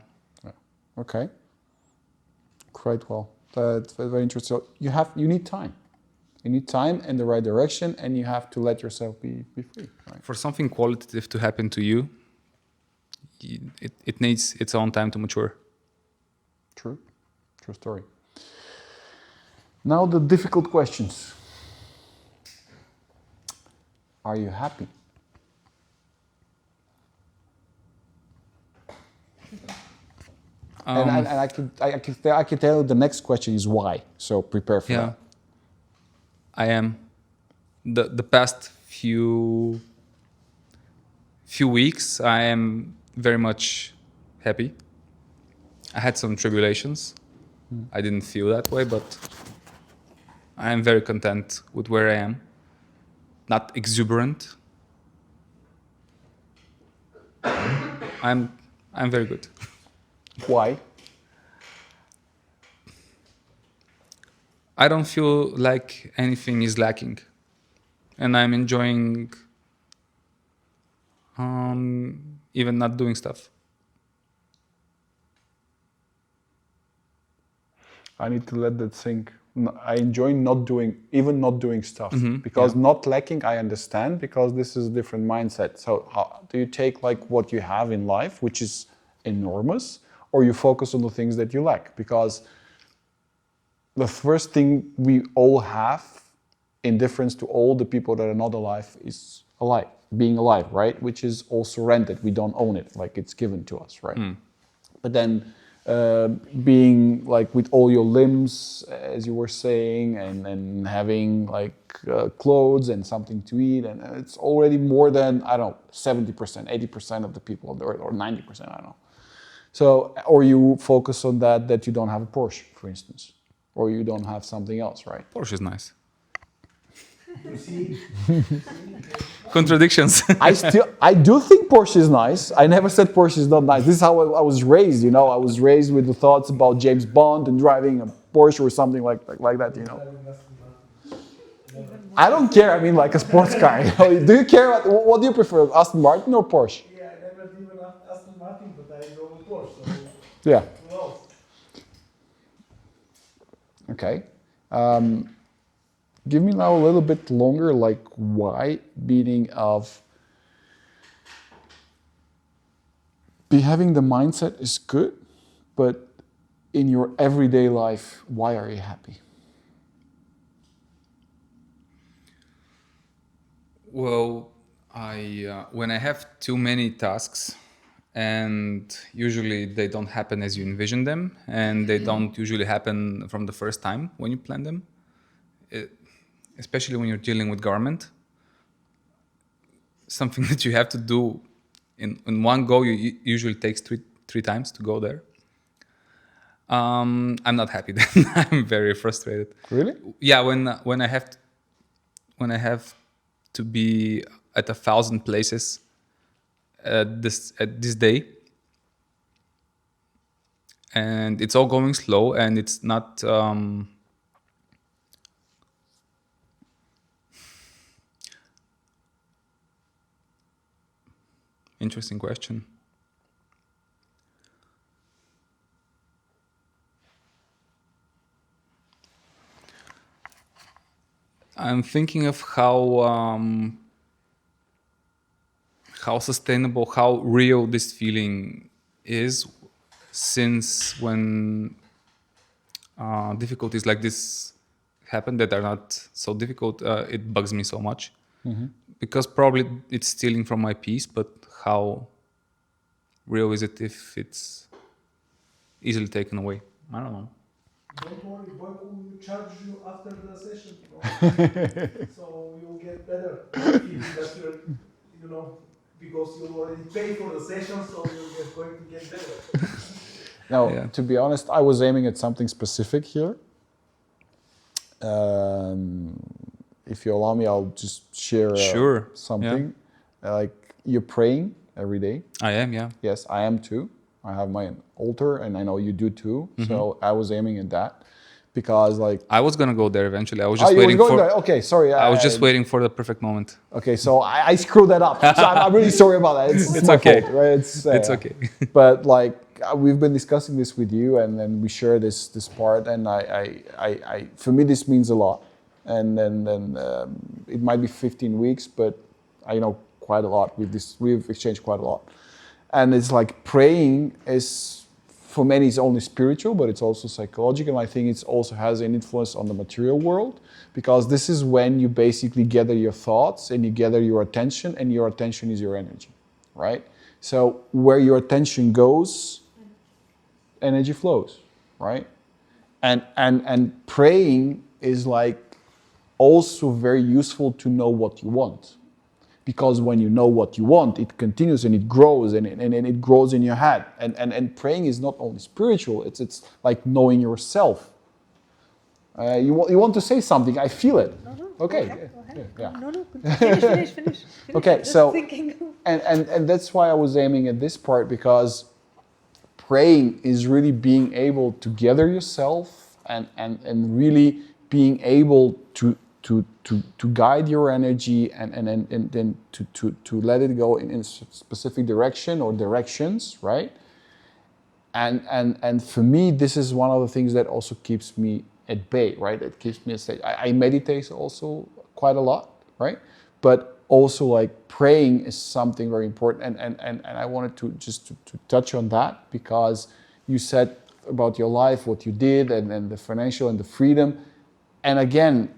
A: Okay. Quite well. That's very interesting. So you need time. You need time and the right direction, and you have to let yourself be free. Right?
C: For something qualitative to happen to you, it needs its own time to mature.
A: True. True story. Now the difficult questions. Are you happy? And I can tell you the next question is why. So prepare for that.
C: I am. The past few weeks, I am very much happy. I had some tribulations. I didn't feel that way, but I am very content with where I am. Not exuberant. I'm very good.
A: Why?
C: I don't feel like anything is lacking, and I'm enjoying even not doing stuff.
A: I need to let that sink. I enjoy not doing stuff because
C: yeah.
A: not lacking. I understand because this is a different mindset. So how do you take like what you have in life, which is enormous, or you focus on the things that you lack? Because the first thing we all have, in difference to all the people that are not alive, is alive, being alive, right? Which is also rented. We don't own it, like it's given to us, right? But then being like with all your limbs, as you were saying, and having like clothes and something to eat, and it's already more than, I don't know, 70%, 80% of the people, or 90%, I don't know. So, or you focus on that you don't have a Porsche, for instance, or you don't have something else, right?
C: Porsche is nice.
D: You see,
C: Contradictions.
A: I do think Porsche is nice. I never said Porsche is not nice. This is how I was raised, you know. I was raised with the thoughts about James Bond and driving a Porsche or something like that, you know. I don't care. I mean, like a sports car. You know? Do you care? What do you prefer, Aston Martin or Porsche?
D: yeah, I never driven Aston Martin, but I drove a Porsche, so
A: Yeah.
D: who knows?
A: Okay. Give me now a little bit longer, like why meaning of having the mindset is good, but in your everyday life, why are you happy?
C: Well, when I have too many tasks, and usually they don't happen as you envision them, and they don't usually happen from the first time when you plan them, especially when you're dealing with government, something that you have to do in one go usually takes three times to go there. I'm not happy then. I'm very frustrated.
A: Really?
C: Yeah, when I have to be at 1,000 places at this day, and it's all going slow, and it's not. Interesting question. I'm thinking of how sustainable, how real this feeling is, since when difficulties like this happen that are not so difficult, it bugs me so much. Because probably it's stealing from my peace, but how real is it if it's easily taken away? I don't know.
D: Don't worry, boy will charge you after the session, so you'll get better feeling that you're, you know, because you already paid for the session, so you're going to get better.
A: Now,
C: Yeah.
A: to be honest, I was aiming at something specific here. If you allow me, I'll just share
C: Sure.
A: something. Like you're praying every day.
C: I am, yeah.
A: Yes, I am too. I have my altar, and I know you do too. So I was aiming at that because, like,
C: I was gonna go there eventually. I was
A: oh,
C: just
A: you were
C: waiting
A: going
C: for.
A: there. Okay, sorry.
C: I was just waiting for the perfect moment.
A: Okay, so I screwed that up. So I'm really sorry about that. It's my
C: okay.
A: fault, right? It's
C: It's okay.
A: But like we've been discussing this with you, and then we share this part, and I for me this means a lot. And then it might be 15 weeks, but I know quite a lot. We've exchanged quite a lot, and it's like praying is. For many, it's only spiritual, but it's also psychological. And I think it also has an influence on the material world, because this is when you basically gather your thoughts and you gather your attention, and your attention is your energy, right? So where your attention goes, energy flows, right? And praying is like also very useful to know what you want. Because when you know what you want, it continues and it grows, and it grows in your head. And praying is not only spiritual, it's like knowing yourself. You want to say something, I feel it.
B: No,
A: Okay.
B: Go ahead.
A: Yeah.
B: No, finish.
A: Okay,
B: Just
A: so
B: thinking.
A: and that's why I was aiming at this part, because praying is really being able to gather yourself and really being able to guide your energy and then to let it go in a specific direction or directions, right? And for me, this is one of the things that also keeps me at bay, right? It keeps me at state. I meditate also quite a lot, right? But also like praying is something very important. And I wanted to just to touch on that, because you said about your life, what you did, and the financial and the freedom. And again,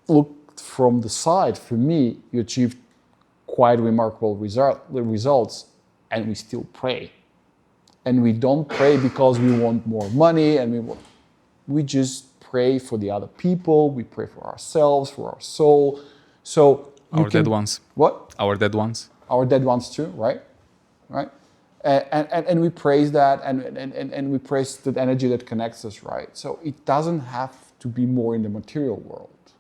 A: looked from the side, for me, you achieved quite remarkable results, and we still pray. And we don't pray because we want more money, and we just pray for the other people. We pray for ourselves, for our soul. So
C: Our dead ones.
A: What?
C: Our dead ones.
A: Our dead ones too, right? Right. And we praise that, and we praise that energy that connects us, right? So it doesn't have to be more in the material world,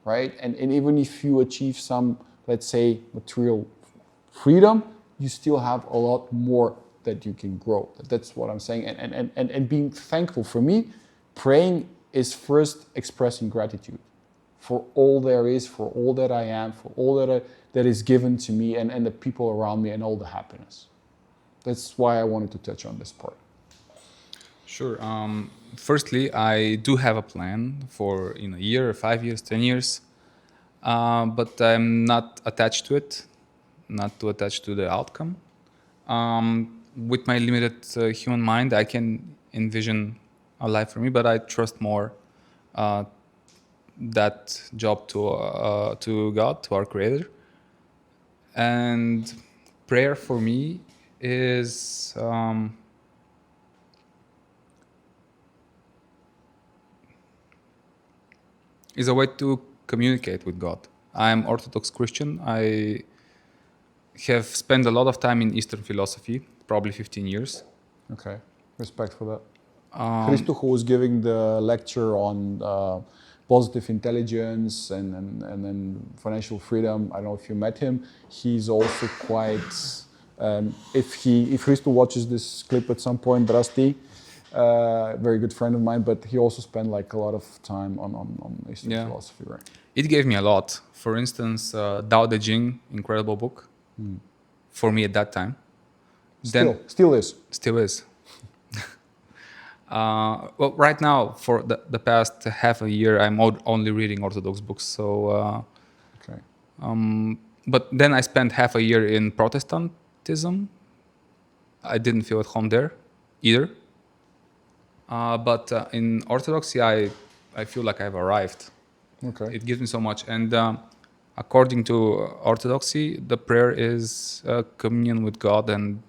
A: right? And even if you achieve some, let's say, material freedom, you still have a lot more that you can grow. That's what I'm saying. And being thankful, for me, praying is first expressing gratitude for all there is, for all that I am, for all that is given to me, and the people around me, and all the happiness. That's why I wanted to touch on this part.
C: Sure. Firstly, I do have a plan for a year, 5 years, 10 years, but I'm not attached to it, not too attached to the outcome. With my limited human mind, I can envision a life for me, but I trust more that job to God, to our Creator. And prayer for me is a way to communicate with God. I'm Orthodox Christian. I have spent a lot of time in Eastern philosophy, probably 15 years.
A: Okay, respect for that. Christo, who was giving the lecture on positive intelligence and then financial freedom, I don't know if you met him. He's also quite, if Christo watches this clip at some point, Drasti, very good friend of mine, but he also spent like a lot of time on Eastern philosophy, right?
C: It gave me a lot. For instance, Tao Te Ching, incredible book for me at that time.
A: Still is.
C: Still is. Well, right now, for the past half a year, I'm only reading Orthodox books. So,
A: Okay.
C: but then I spent half a year in Protestantism. I didn't feel at home there either. But in Orthodoxy, I feel like I've arrived.
A: Okay.
C: It gives me so much. And according to Orthodoxy, the prayer is communion with God and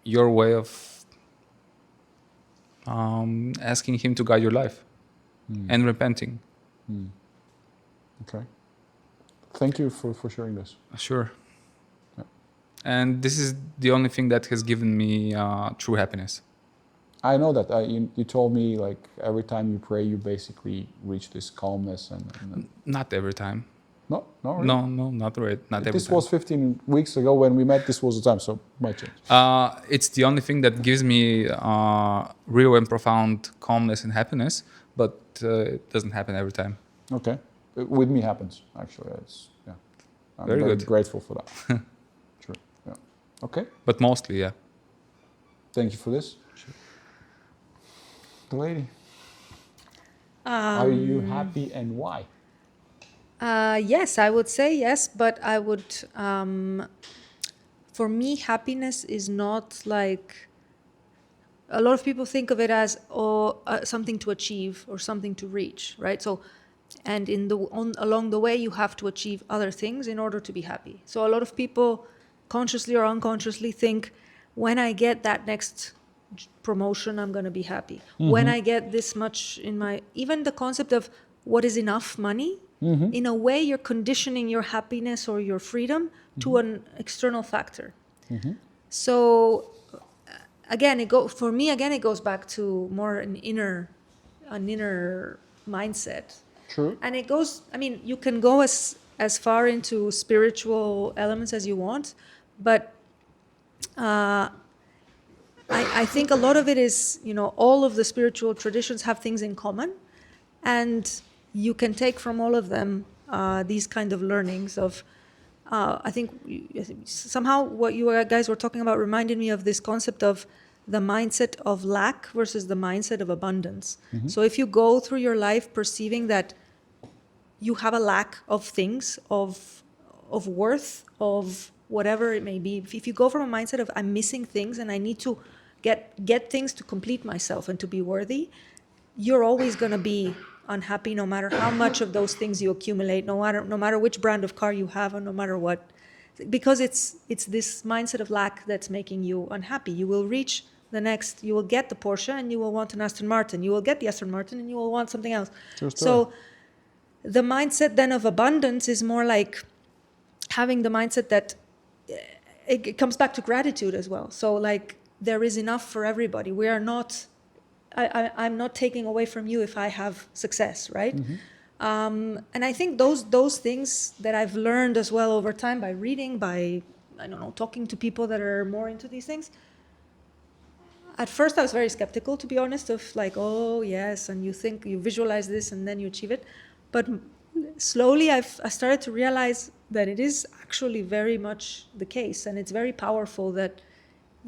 C: your way of asking Him to guide your life and repenting.
A: Okay. Thank you for sharing this.
C: Sure.
A: Yeah.
C: And this is the only thing that has given me true happiness.
A: I know that. You told me like every time you pray, you basically reach this calmness and
C: Not every time.
A: No, really?
C: No, not right. Not every
A: This
C: time.
A: was 15 weeks ago when we met. This was the time, so might change.
C: It's the only thing that gives me real and profound calmness and happiness, but it doesn't happen every time.
A: Okay, with me happens actually. I'm
C: Very good.
A: Grateful for that. True. Yeah. Okay.
C: But mostly, yeah.
A: Thank you for this. Sure. The lady. Are you happy and why?
B: Yes, I would say yes, but I would, for me, happiness is not like, a lot of people think of it as something to achieve or something to reach, right? So, and along the way, you have to achieve other things in order to be happy. So a lot of people, consciously or unconsciously, think, when I get that next promotion, I'm going to be happy. Mm-hmm. When I get this much even the concept of what is enough money, mm-hmm. in a way, you're conditioning your happiness or your freedom mm-hmm. to an external factor. Mm-hmm. So again, it goes back to more an inner mindset. True. And it goes, you can go as far into spiritual elements as you want, but I think a lot of it is, all of the spiritual traditions have things in common, and you can take from all of them these kind of learnings of, I think somehow what you guys were talking about reminded me of this concept of the mindset of lack versus the mindset of abundance. Mm-hmm. So if you go through your life perceiving that you have a lack of things, of worth, of whatever it may be, if you go from a mindset of I'm missing things and I need to get things to complete myself and to be worthy, you're always going to be unhappy no matter how much of those things you accumulate, no matter which brand of car you have, or no matter what, because it's this mindset of lack that's making you unhappy. You will reach you will get the Porsche and you will want an Aston Martin. You will get the Aston Martin and you will want something else. So the mindset then of abundance is more like having the mindset that it comes back to gratitude as well. So like there is enough for everybody. We are not, I'm not taking away from you if I have success, right? And I think those things that I've learned as well over time by reading, by, I don't know, talking to people that are more into these things. At first I was very skeptical, to be honest, of like, oh yes, and you think, you visualize this and then you achieve it. But slowly I started to realize that it is actually very much the case, and it's very powerful that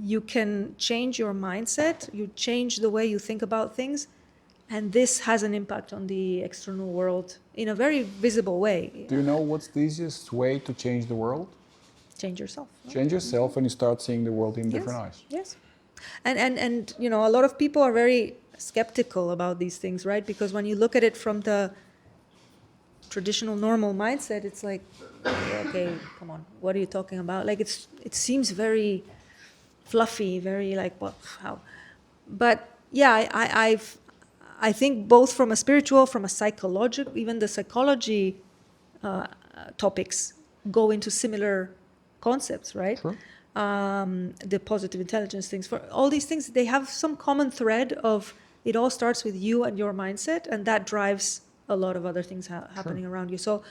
B: you can change your mindset, you change the way you think about things, and this has an impact on the external world in a very visible way.
A: Do you know what's the easiest way to change the world?
B: Change yourself. No?
A: Change yourself and you start seeing the world in different eyes.
B: Yes. And you know, a lot of people are very skeptical about these things, right? Because when you look at it from the traditional normal mindset, it's like, okay, come on, what are you talking about? Like it seems very fluffy, very like, what, how? But yeah, I think both from a spiritual, from a psychological, even the psychology topics go into similar concepts, right?
A: Sure.
B: The positive intelligence things, for all these things, they have some common thread of it all starts with you and your mindset, and that drives a lot of other things happening around you. So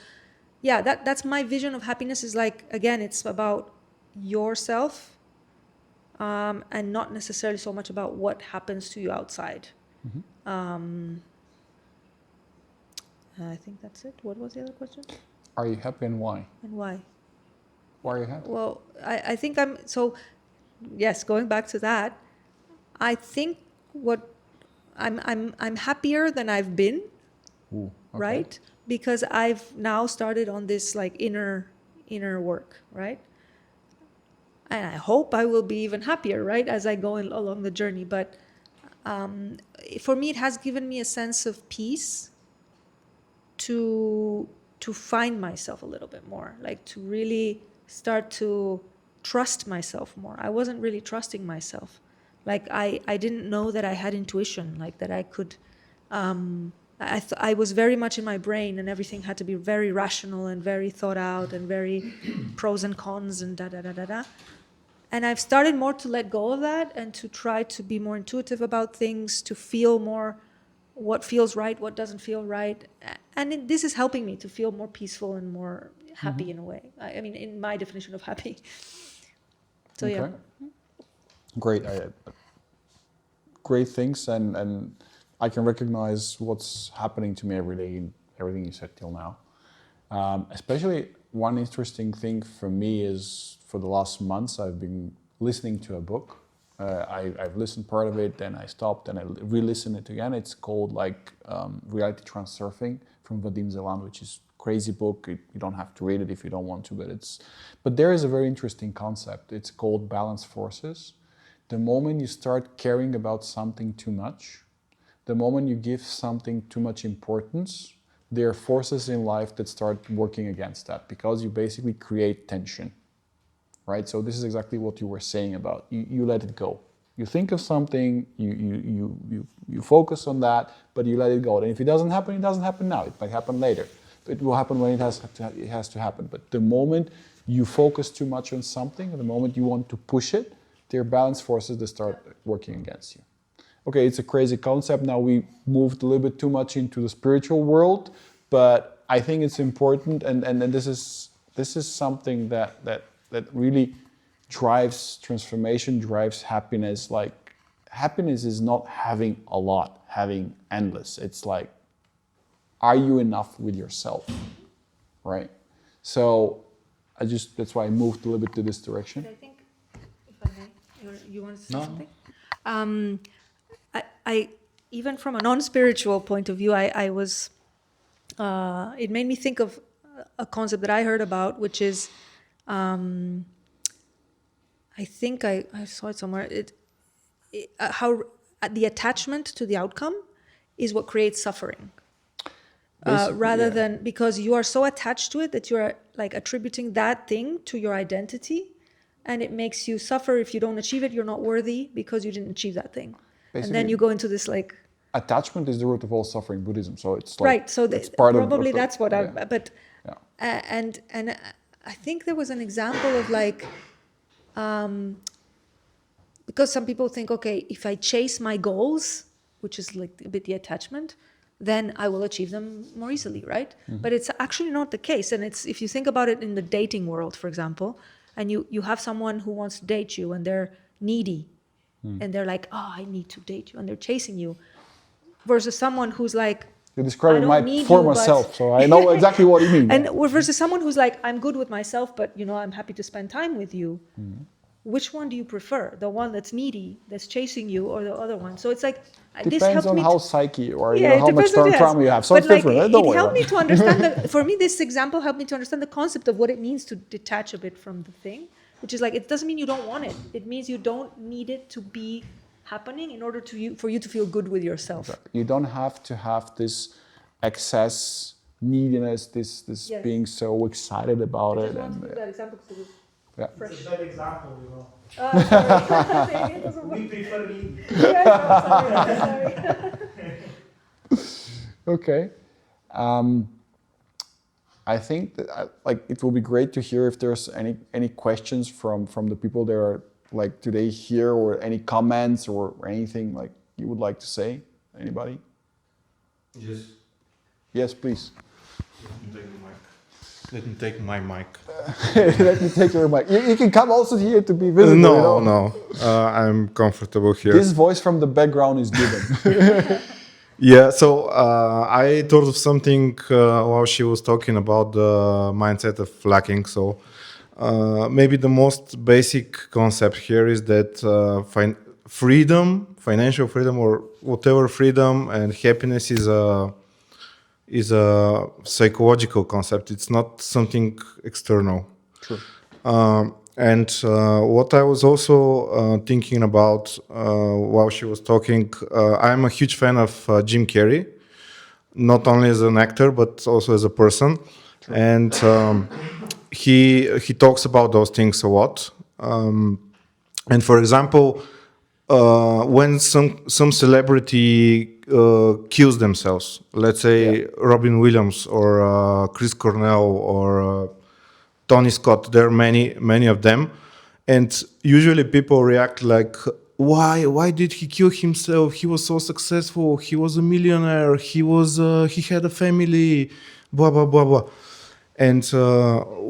B: yeah, that's my vision of happiness, is like, again, it's about yourself, and not necessarily so much about what happens to you outside. I think that's it. What was the other question?
A: Are you happy and why?
B: And why?
A: Why are you happy?
B: Well, I think yes, going back to that, I think I'm happier than I've been,
A: Ooh, okay.
B: right? Because I've now started on this like inner work, right? And I hope I will be even happier, right, as I go along the journey. But for me, it has given me a sense of peace to find myself a little bit more, like to really start to trust myself more. I wasn't really trusting myself. Like I didn't know that I had intuition, like that I could, I was very much in my brain, and everything had to be very rational and very thought out and very pros and cons and da. And I've started more to let go of that and to try to be more intuitive about things, to feel more what feels right, what doesn't feel right. And this is helping me to feel more peaceful and more happy in a way. I mean, in my definition of happy. So
A: Okay.
B: yeah.
A: Great. Great things, and I can recognize what's happening to me every day in everything you said till now. Especially one interesting thing for me is, for the last months I've been listening to a book. I've listened part of it, then I stopped and I re-listened it again. It's called Reality Transurfing from Vadim Zeland, which is a crazy book. You don't have to read it if you don't want to, but there is a very interesting concept. It's called balance forces. The moment you start caring about something too much, the moment you give something too much importance, there are forces in life that start working against that, because you basically create tension. Right, so this is exactly what you were saying about you let it go. You think of something, you focus on that, but you let it go. And if it doesn't happen, it doesn't happen now. It might happen later. It will happen when it has to happen. But the moment you focus too much on something, the moment you want to push it, there are balance forces that start working against you. Okay, it's a crazy concept. Now we moved a little bit too much into the spiritual world, but I think it's important, and this is something that really drives transformation, drives happiness. Like, happiness is not having a lot, having endless. It's like, are you enough with yourself, right? So that's why I moved a little bit to this direction.
B: I think, if I may, you want to say
A: No.
B: something? I even from a non-spiritual point of view, I was, it made me think of a concept that I heard about, which is, I think I saw it somewhere. How the attachment to the outcome is what creates suffering, rather than, because you are so attached to it that you are like attributing that thing to your identity, and it makes you suffer if you don't achieve it. You're not worthy because you didn't achieve that thing, and then you go into this like.
A: Attachment is the root of all suffering in Buddhism, so it's like,
B: right. So
A: it's part
B: probably
A: of
B: that's what
A: yeah.
B: I. But and I think there was an example of like, because some people think, okay, if I chase my goals, which is like a bit the attachment, then I will achieve them more easily, right? But it's actually not the case. And it's, if you think about it in the dating world, for example, and you have someone who wants to date you and they're needy and they're like, oh, I need to date you, and they're chasing you, versus someone who's like,
A: You're
B: I
A: describing
B: don't
A: my
B: need
A: former
B: you, but-
A: self, so I know exactly what you mean.
B: and versus someone who's like, I'm good with myself, but I'm happy to spend time with you. Which one do you prefer? The one that's needy, that's chasing you, or the other one? So it's like, this
A: Depends
B: helped
A: on
B: me
A: how
B: to-
A: psyche you are,
B: yeah, it
A: how much
B: depends on yes.
A: trauma you have. So
B: But
A: it's different.
B: like,
A: Don't
B: it
A: worry
B: helped
A: about
B: me to understand for me, this example helped me to understand the concept of what it means to detach a bit from the thing, which is like, it doesn't mean you don't want it. It means you don't need it to be happening in order for you to feel good with yourself.
A: You don't have to have this excess neediness, this
B: Yes.
A: being so excited about
B: I
A: it.
B: just want to
A: And
B: give that example because it was
A: yeah.
B: fresh.
D: It's a bad example,
B: Sorry. It doesn't
D: We
B: work.
D: prefer me.
B: Yeah, no, sorry.
A: Okay. I think that like it will be great to hear if there's any questions from the people that are like today here, or any comments or anything like you would like to say. Anybody?
E: Yes.
A: Yes, please.
E: Let me take my mic.
A: Let me take your mic. You can come also here to be visible. you know?
E: No. I'm comfortable here.
A: This voice from the background is given.
E: Yeah, so I thought of something while she was talking about the mindset of lacking. So maybe the most basic concept here is that freedom, financial freedom, or whatever freedom and happiness is a psychological concept. It's not something external.
A: True.
E: And what I was also thinking about while she was talking, I'm a huge fan of Jim Carrey, not only as an actor but also as a person. True. And he talks about those things a lot. And for example, when some celebrity kills themselves, let's say Robin Williams or Chris Cornell or Tony Scott, there are many of them, and usually people react like, why did he kill himself? He was so successful, he was a millionaire, he had a family, blah blah blah blah. And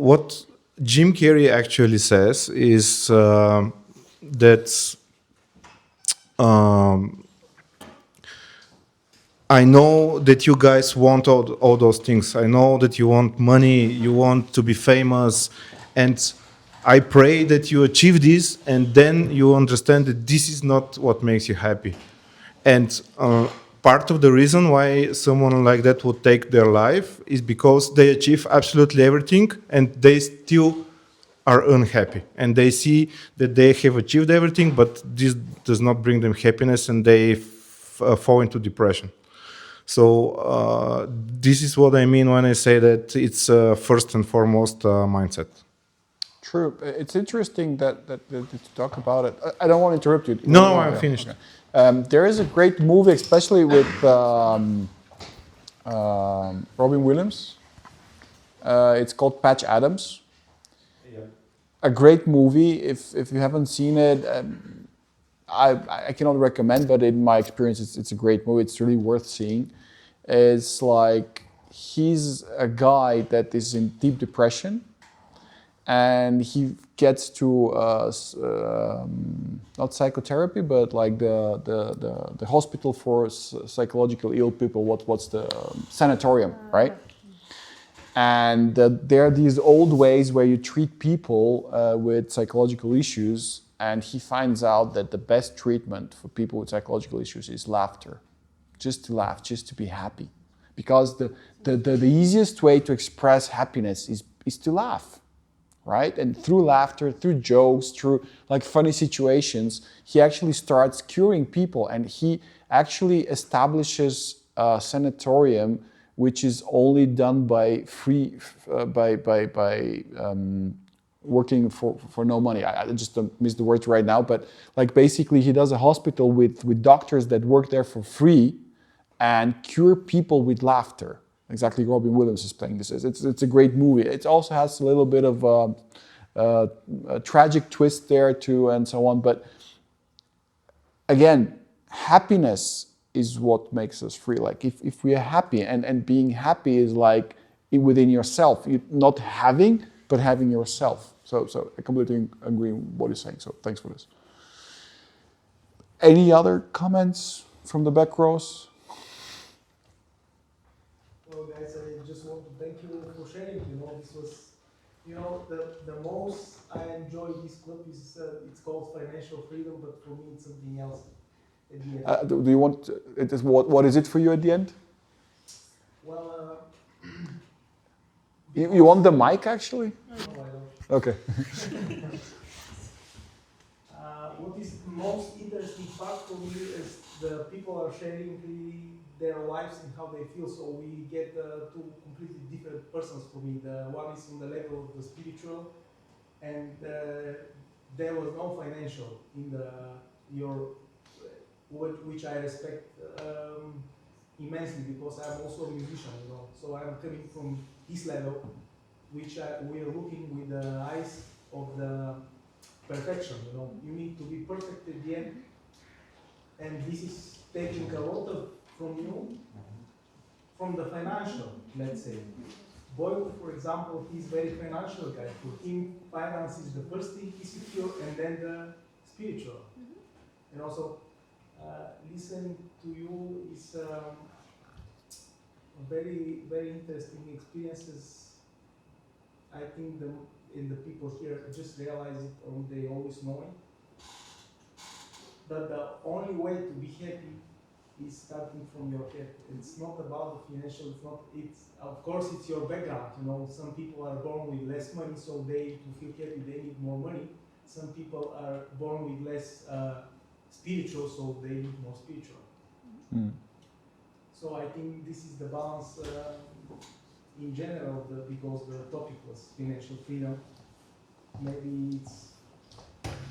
E: what Jim Carrey actually says is that I know that you guys want all those things. I know that you want money, you want to be famous, and I pray that you achieve this, and then you understand that this is not what makes you happy. And part of the reason why someone like that would take their life is because they achieve absolutely everything, and they still are unhappy. And they see that they have achieved everything, but this does not bring them happiness, and they fall into depression. So this is what I mean when I say that it's first and foremost mindset.
A: True. It's interesting that to talk about it. I don't want to interrupt you.
E: No, I'm finished.
A: Okay. There is a great movie, especially with Robin Williams. It's called Patch Adams.
E: Yeah.
A: A great movie. If you haven't seen it, I cannot recommend, but in my experience, it's a great movie. It's really worth seeing. It's like he's a guy that is in deep depression, and he gets to not psychotherapy, but like the hospital for psychological ill people. What's the sanatorium, right? And there are these old ways where you treat people with psychological issues. And he finds out that the best treatment for people with psychological issues is laughter. Just to laugh, just to be happy. Because the easiest way to express happiness is to laugh, right? And through laughter, through jokes, through like funny situations, he actually starts curing people. And he actually establishes a sanatorium which is only done by free, working for no money. I just don't miss the words right now, but like basically he does a hospital with doctors that work there for free and cure people with laughter. Exactly, Robin Williams is playing this. It's a great movie. It also has a little bit of a tragic twist there too, and so on. But again, happiness is what makes us free. Like if we are happy, and being happy is like within yourself, not having, but having yourself. So I completely agree with what you're saying. So thanks for this. Any other comments from the back rows?
D: Well, guys, I just want to thank you for sharing. This was, the most I enjoy this club is it's called financial freedom, but for me it's something else at the end.
A: Do you want? It is what is it for you at the end?
D: Well,
A: You want the mic actually?
D: no, I don't.
A: Okay.
D: What is the most interesting part for me is the people are sharing their lives and how they feel. So we get two completely different persons for me. The one is on the level of the spiritual, and there was no financial in which I respect immensely because I'm also a musician. So I'm coming from this level, which we are looking with the eyes of the perfection. You need to be perfect at the end, and this is taking a lot from you, from the financial, let's say. Boyle, for example, he's very financial guy. For him, finance is the first thing he secure, and then the spiritual. And also, listening to you is very, very interesting experiences. I think the people here just realize it, or they always know it. But the only way to be happy is starting from your head. It's not about the financial. It's of course it's your background. Some people are born with less money, so to feel happy they need more money. Some people are born with less spiritual, so they need more spiritual.
A: Mm.
D: So I think this is the balance in general, because the topic was financial freedom. Maybe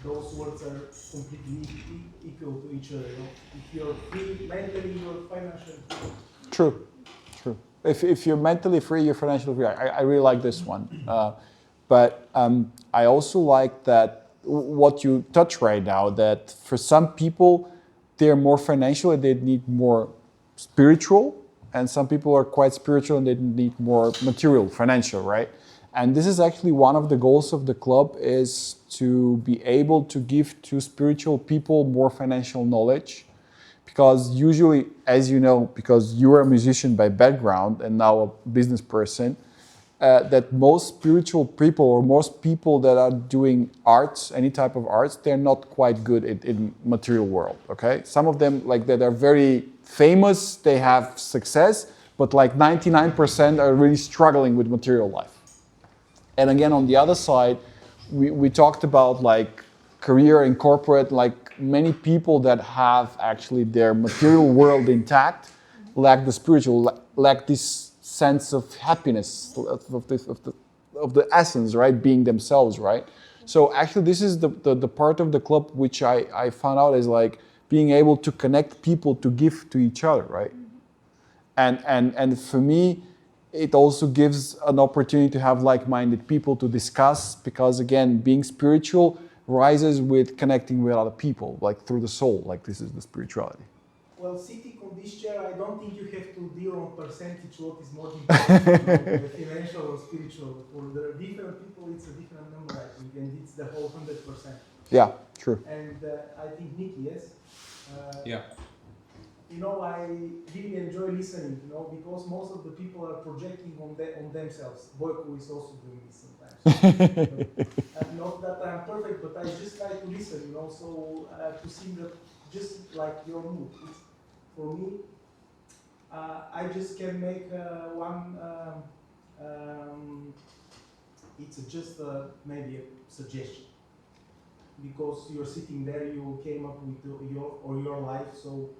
D: those words are completely equal to each other. If you're free mentally, you're financially free.
A: True. If you're mentally free, you're financially free. I really like this one. But I also like that what you touch right now, that for some people, they're more financial and they need more spiritual, and some people are quite spiritual and they need more material, financial, right? And this is actually one of the goals of the club, is to be able to give to spiritual people more financial knowledge. Because usually, as you know, because you are a musician by background and now a business person, that most spiritual people or most people that are doing arts, any type of arts, they're not quite good in material world, okay? Some of them, like that, are very famous, they have success, but like 99% are really struggling with material life. And again, on the other side, we talked about like career in corporate, like many people that have actually their material world intact lack the spiritual, lack this sense of happiness, of the essence, right? Being themselves, right? So actually this is the part of the club which I found out is like being able to connect people to give to each other, right? And for me, it also gives an opportunity to have like-minded people to discuss, because again, being spiritual rises with connecting with other people, like through the soul, like this is the spirituality.
D: Well, sitting on this chair, I don't think you have to deal on percentage what is more important, the financial or spiritual. For the different people, it's a different number, I think, and it's the whole 100%.
A: Yeah, true.
D: And I think Nikki, yes?
C: Yeah.
D: I really enjoy listening, because most of the people are projecting on themselves. Boyko is also doing this sometimes. Not that I'm perfect, but I just try to listen, so to see that just like your mood. For me, I just can make one, it's just maybe a suggestion. Because you're sitting there, you came up with your life, so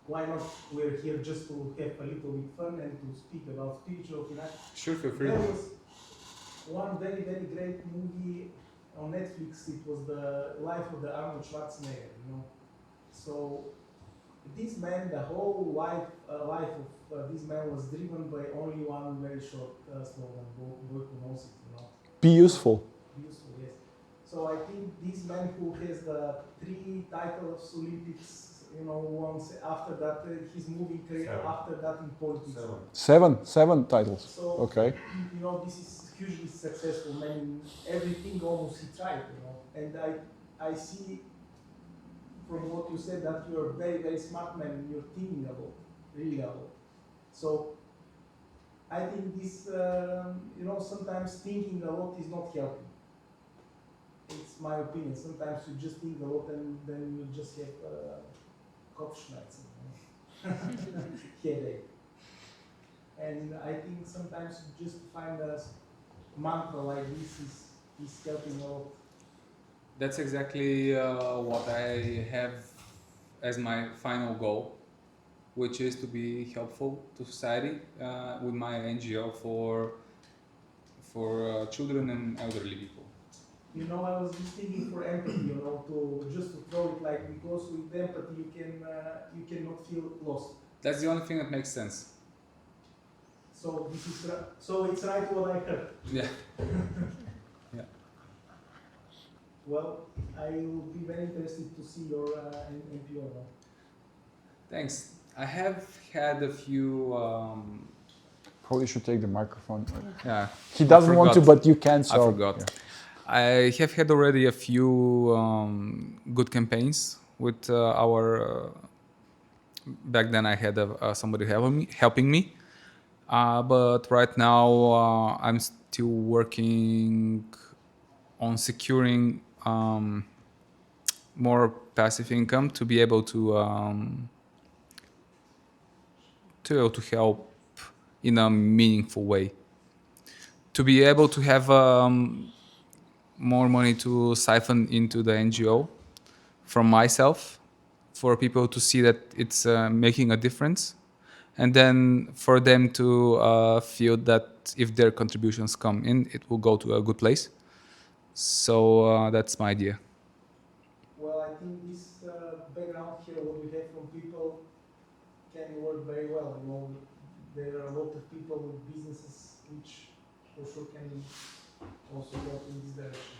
D: why not? We're here just to have a little bit fun and to speak about spiritual finance.
C: Sure, feel free.
D: There was one very, very great movie on Netflix. It was the life of the Arnold Schwarzenegger. So this man, the whole life of this man was driven by only one very short slogan. Boyko knows it.
A: Be useful.
D: Be useful, So I think this man who has the 3 titles Olympics, once after that he's moving career after that in politics.
A: Seven titles.
D: So
A: Okay.
D: this is hugely successful man. In everything almost he tried, and I see from what you said that you're a very, very smart man and you're thinking a lot, really a lot. So I think this, sometimes thinking a lot is not healthy. It's my opinion. Sometimes you just think a lot and then you just have Kopfschmerzen, headache. And I think sometimes just find a mantra like this is helping a lot.
C: That's exactly what I have as my final goal, which is to be helpful to society with my NGO for children and elderly people.
D: I was just thinking for empathy, to throw it like, because with empathy you cannot feel lost.
C: That's the only thing that makes sense.
D: So so it's right what I heard.
C: Yeah. Yeah.
D: Well, I will be very interested to see your NPO now.
C: Thanks. I have had a few.
A: Probably should take the microphone.
C: Yeah.
A: He doesn't want to,
C: forgot.
A: but you can. So
C: I forgot.
A: yeah.
C: I have had already a few good campaigns with our. Back then, I had somebody helping me, but right now I'm still working on securing more passive income to be able to help in a meaningful way. To be able to have more money to siphon into the NGO from myself, for people to see that it's making a difference, and then for them to feel that if their contributions come in, it will go to a good place. So that's my idea.
D: Well, I think this background here, what we have from people, can work very well. There are a lot of people with businesses which for sure can also help in this direction.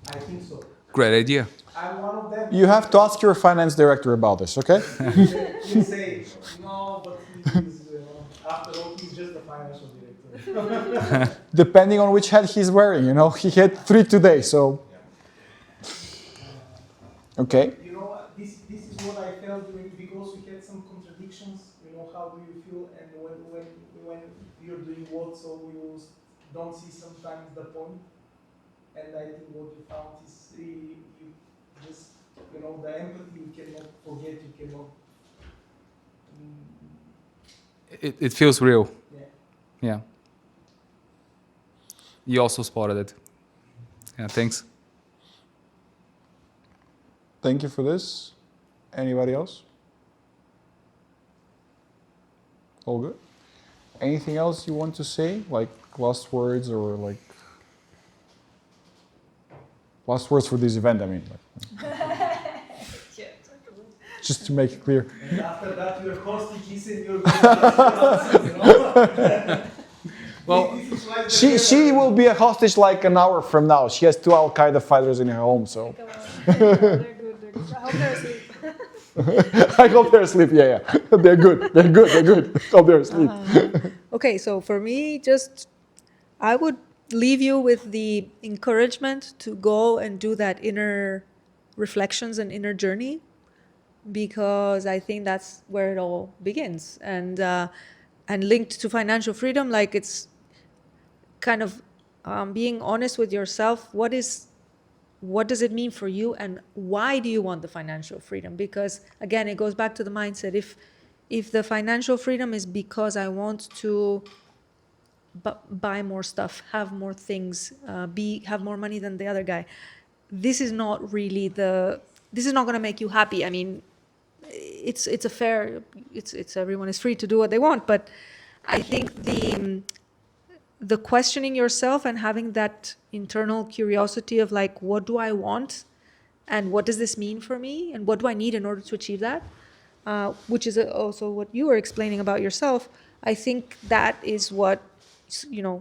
D: I think so.
C: Great idea.
D: I'm one of them.
A: You have to ask your finance director about this, okay?
D: You say, no, but he's, after all, he's just a financial director.
A: Depending on which hat he's wearing, he had 3 today, so. Okay.
D: This is what I felt because we had some contradictions. How do you feel, and when you're doing what, so you don't see sometimes the point. And I think what you found is you just, the empathy you cannot forget, you cannot.
C: It feels real.
D: Yeah.
C: Yeah. You also spotted it. Yeah, thanks.
A: Thank you for this. Anybody else? All good? Anything else you want to say? Like last words or like last words for this event, I mean. Just to make it clear.
D: And after that, you're hostages and you're going
C: Well,
A: She will be a hostage like an hour from now. She has 2 Al Qaeda fighters in her home, so.
B: They're good. I hope they're asleep.
A: I hope they're asleep. Yeah. They're good. Hope they're asleep.
B: Okay, so for me, I would leave you with the encouragement to go and do that inner reflections and inner journey, because I think that's where it all begins. And linked to financial freedom, like it's kind of being honest with yourself. What does it mean for you, and why do you want the financial freedom? Because again, it goes back to the mindset. If the financial freedom is because I want to buy more stuff, have more things, have more money than the other guy, this is not going to make you happy. I mean, it's everyone is free to do what they want, but I think the questioning yourself and having that internal curiosity of like, what do I want, and what does this mean for me, and what do I need in order to achieve that, which is also what you were explaining about yourself. I think that is what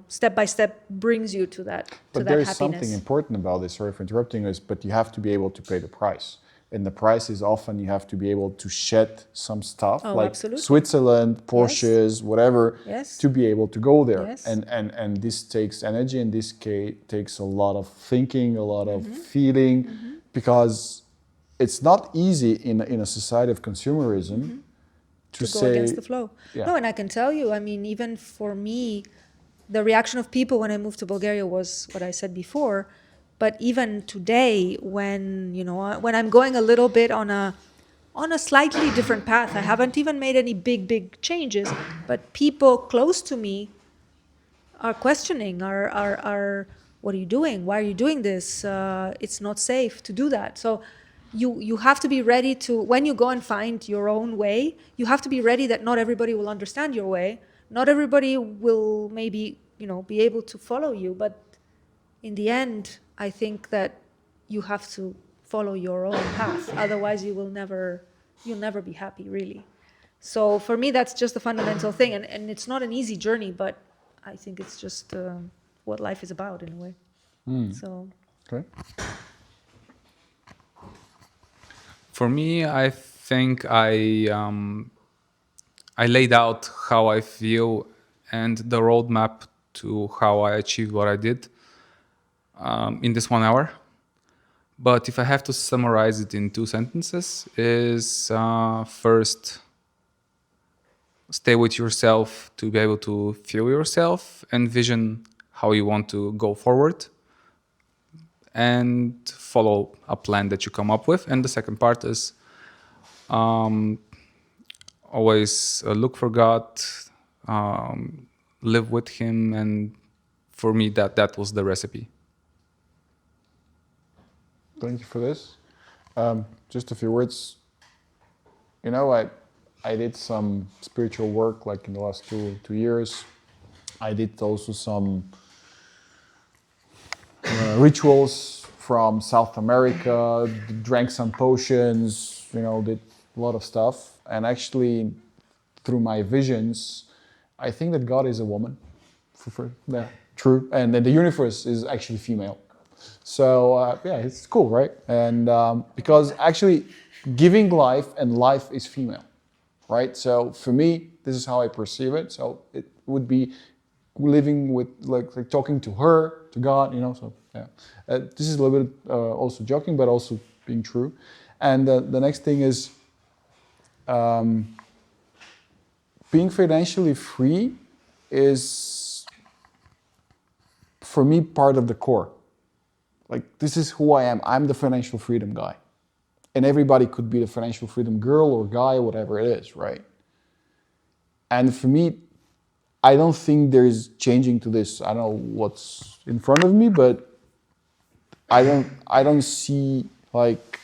B: step by step brings you to that
A: But there is
B: happiness.
A: something important about this. Sorry for interrupting us, but you have to be able to pay the price. And the price is often you have to be able to shed some stuff,
B: Oh,
A: like
B: absolutely.
A: Switzerland, Porsches, whatever,
B: Yes.
A: to be able to go there.
B: Yes.
A: And this takes energy, and this takes a lot of thinking, a lot
B: Mm-hmm.
A: of feeling, because it's not easy in a society of consumerism to
B: go
A: say
B: against the flow.
A: Yeah.
B: No, and I can tell you, I mean, even for me, the reaction of people when I moved to Bulgaria was what I said before. But even today, when when I'm going a little bit on a slightly different path, I haven't even made any big changes, but people close to me are questioning, are what are you doing? Why are you doing this? It's not safe to do that. So you have to be ready to, when you go and find your own way, you have to be ready that not everybody will understand your way. Not everybody will maybe, be able to follow you. But in the end, I think that you have to follow your own path. Otherwise, you'll never be happy, really. So for me, that's just a fundamental thing. And it's not an easy journey, but I think it's just what life is about in a way. So
A: Okay.
C: For me, I think I laid out how I feel and the roadmap to how I achieved what I did in this 1 hour. But if I have to summarize it in 2 sentences, is first, stay with yourself to be able to feel yourself, envision how you want to go forward, and follow a plan that you come up with. And the second part is always look for God, live with Him, and for me that was the recipe.
A: Thank you for this. Just a few words. I did some spiritual work like in the last two years. I did also some rituals from South America, drank some potions, did a lot of stuff. And actually, through my visions, I think that God is a woman. Yeah, true. And that the universe is actually female. So yeah, it's cool, right? And because actually giving life and life is female, right? So for me, this is how I perceive it. So it would be living with like talking to her, to God, So yeah, this is a little bit also joking, but also being true. And the next thing is being financially free is for me part of the core. Like, this is who I am. I'm the financial freedom guy. And everybody could be the financial freedom girl or guy, whatever it is, right? And for me, I don't think there's changing to this. I don't know what's in front of me, but I don't see like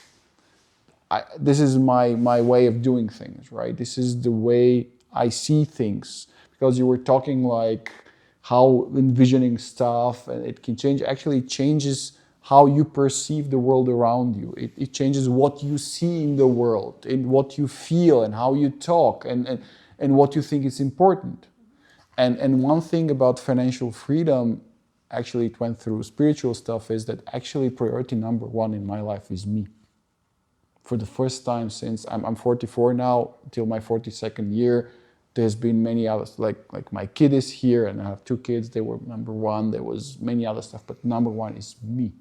A: this is my way of doing things, right? This is the way I see things. Because you were talking like how envisioning stuff and it can change. Actually, it changes how you perceive the world around you. It changes what you see in the world, and what you feel, and how you talk, and what you think is important. And one thing about financial freedom, actually it went through spiritual stuff, is that actually priority number one in my life is me. For the first time since I'm 44 now, till my 42nd year, there's been many others, like my kid is here and I have 2 kids, they were number one, there was many other stuff, but number one is me.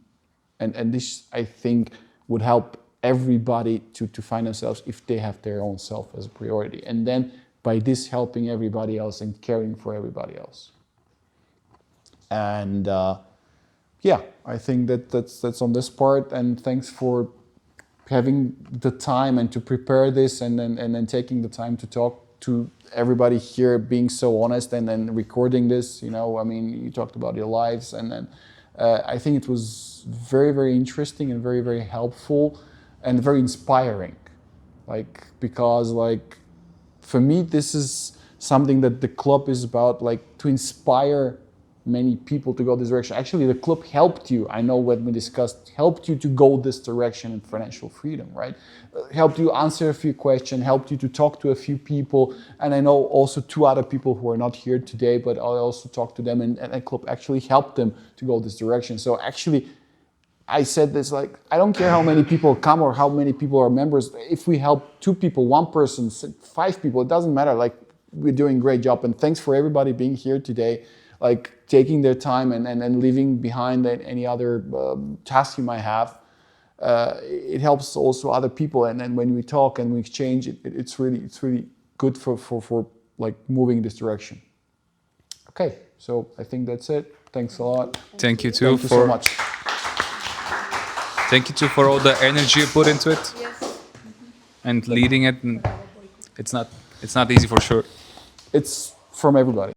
A: And this, I think, would help everybody to find themselves if they have their own self as a priority. And then by this helping everybody else and caring for everybody else. And yeah, I think that's on this part. And thanks for having the time and to prepare this, and then taking the time to talk to everybody here, being so honest, and then recording this. I mean, you talked about your lives, and then I think it was very, very interesting and very, very helpful and very inspiring. Because for me, this is something that the club is about, to inspire many people to go this direction. Actually, the club helped you. I know what we discussed, helped you to go this direction in financial freedom, right? Helped you answer a few questions, helped you to talk to a few people. And I know also 2 other people who are not here today, but I also talked to them, and the club actually helped them to go this direction. So actually, I said this, like, I don't care how many people come or how many people are members. If we help 2 people, 1 person, 5 people, it doesn't matter. Like, we're doing a great job. And thanks for everybody being here today, like taking their time and leaving behind any other tasks you might have. It helps also other people. And then when we talk and we exchange, it's really good for like moving this direction. Okay, so I think that's it. Thanks a lot.
C: Thank you too
A: Thank you so much.
C: Thank you too for all the energy you put into it and leading it. And it's not easy for sure.
A: It's from everybody.